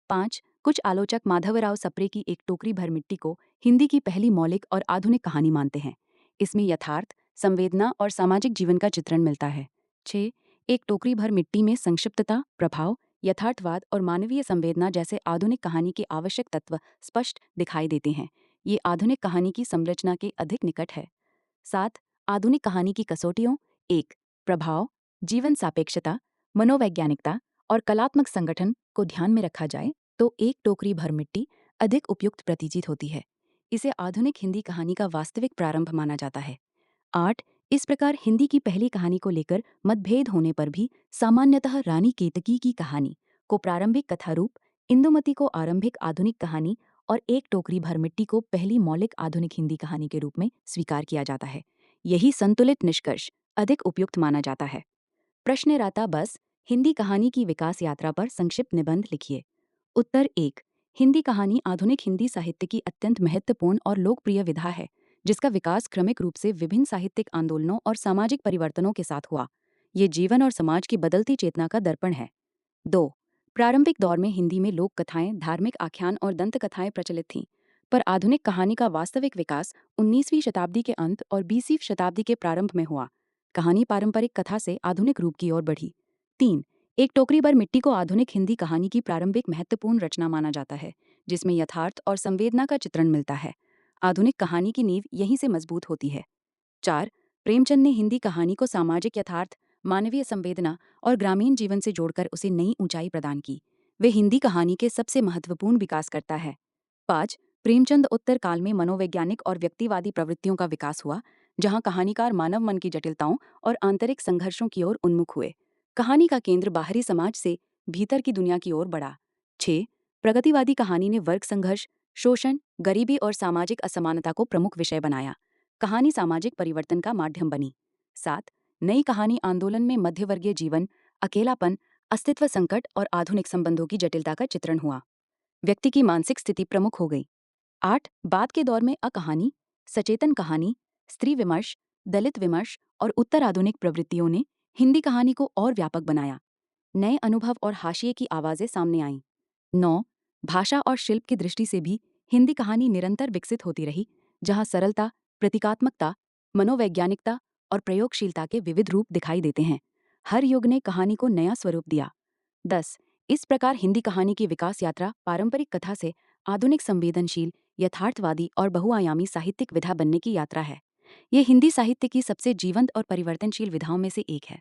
5. कुछ आलोचक माधवराव सप्रे की एक टोकरी भर मिट्टी को हिंदी की पहली मौलिक और आधुनिक कहानी मानते हैं। इसमें यथार्थ, संवेदना और सामाजिक जीवन का चित्रण मिलता है। 6. एक टोकरी भर मिट्टी में संक्षिप्तता, प्रभाव, यथार्थवाद और मानवीय संवेदना जैसे आधुनिक कहानी के आवश्यक तत्व स्पष्ट दिखाई देते हैं। ये आधुनिक कहानी की संरचना के अधिक निकट है। 7. आधुनिक कहानी की कसौटियों। 1. प्रभाव, जीवन सापेक्षता, मनोवैज्ञानिकता और कलात्मक संगठन को ध्यान में रखा जाए तो एक टोकरी भर मिट्टी अधिक उपयुक्त प्रतीत होती है। इसे आधुनिक हिंदी कहानी का वास्तविक प्रारंभ माना जाता है। 8. इस प्रकार हिंदी की पहली कहानी को लेकर मतभेद होने पर भी सामान्यतः रानी केतकी की कहानी को प्रारंभिक कथारूप, इंदुमती को आरंभिक आधुनिक कहानी और एक टोकरी भर मिट्टी को पहली मौलिक आधुनिक हिंदी कहानी के रूप में स्वीकार किया जाता है। यही संतुलित निष्कर्ष अधिक उपयुक्त माना जाता है। प्रश्नराता बस हिंदी कहानी की विकास यात्रा पर संक्षिप्त निबंध लिखिए। उत्तर 1. हिंदी कहानी आधुनिक हिंदी साहित्य की अत्यंत महत्वपूर्ण और लोकप्रिय विधा है, जिसका विकास क्रमिक रूप से विभिन्न साहित्यिक आंदोलनों और सामाजिक परिवर्तनों के साथ हुआ। ये जीवन और समाज की बदलती चेतना का दर्पण है। 2. प्रारंभिक दौर में हिंदी में लोक कथाएं, धार्मिक आख्यान और दंत कथाएं प्रचलित थीं, पर आधुनिक कहानी का वास्तविक विकास 19वीं शताब्दी के अंत और 20वीं शताब्दी के प्रारंभ में हुआ। कहानी पारंपरिक कथा से आधुनिक रूप की ओर बढ़ी। 3. एक टोकरी भर मिट्टी को आधुनिक हिंदी कहानी की प्रारंभिक महत्वपूर्ण रचना माना जाता है, जिसमें यथार्थ और संवेदना का चित्रण मिलता है। आधुनिक कहानी की नींव यहीं से मजबूत होती है। 4. प्रेमचंद ने हिंदी कहानी को सामाजिक यथार्थ, मानवीय संवेदना और ग्रामीण जीवन से जोड़कर उसे नई ऊंचाई प्रदान की। वे हिंदी कहानी के सबसे महत्वपूर्ण विकास करता है। 5. प्रेमचंद उत्तर काल में मनोवैज्ञानिक और व्यक्तिवादी प्रवृत्तियों का विकास हुआ, जहां कहानीकार मानव मन की जटिलताओं और आंतरिक संघर्षों की ओर उन्मुख हुए। कहानी का केंद्र बाहरी समाज से भीतर की दुनिया की ओर बढ़ा। 6. प्रगतिवादी कहानी ने वर्ग संघर्ष, शोषण, गरीबी और सामाजिक असमानता को प्रमुख विषय बनाया। कहानी सामाजिक परिवर्तन का माध्यम बनी। 7. नई कहानी आंदोलन में मध्यवर्गीय जीवन, अकेलापन, अस्तित्व संकट और आधुनिक संबंधों की जटिलता का चित्रण हुआ। व्यक्ति की मानसिक स्थिति प्रमुख हो गई। 8. बाद के दौर में अकहानी, सचेतन कहानी, स्त्री विमर्श, दलित विमर्श और उत्तर आधुनिक प्रवृत्तियों ने हिंदी कहानी को और व्यापक बनाया। नए अनुभव और हाशिए की आवाजें सामने आईं। 9. भाषा और शिल्प की दृष्टि से भी हिंदी कहानी निरंतर विकसित होती रही, जहां सरलता, प्रतीकात्मकता, मनोवैज्ञानिकता और प्रयोगशीलता के विविध रूप दिखाई देते हैं। हर युग ने कहानी को नया स्वरूप दिया। 10. इस प्रकार हिंदी कहानी की विकास यात्रा पारंपरिक कथा से आधुनिक संवेदनशील, यथार्थवादी और बहुआयामी साहित्यिक विधा बनने की यात्रा है। यह हिंदी साहित्य की सबसे जीवंत और परिवर्तनशील विधाओं में से एक है।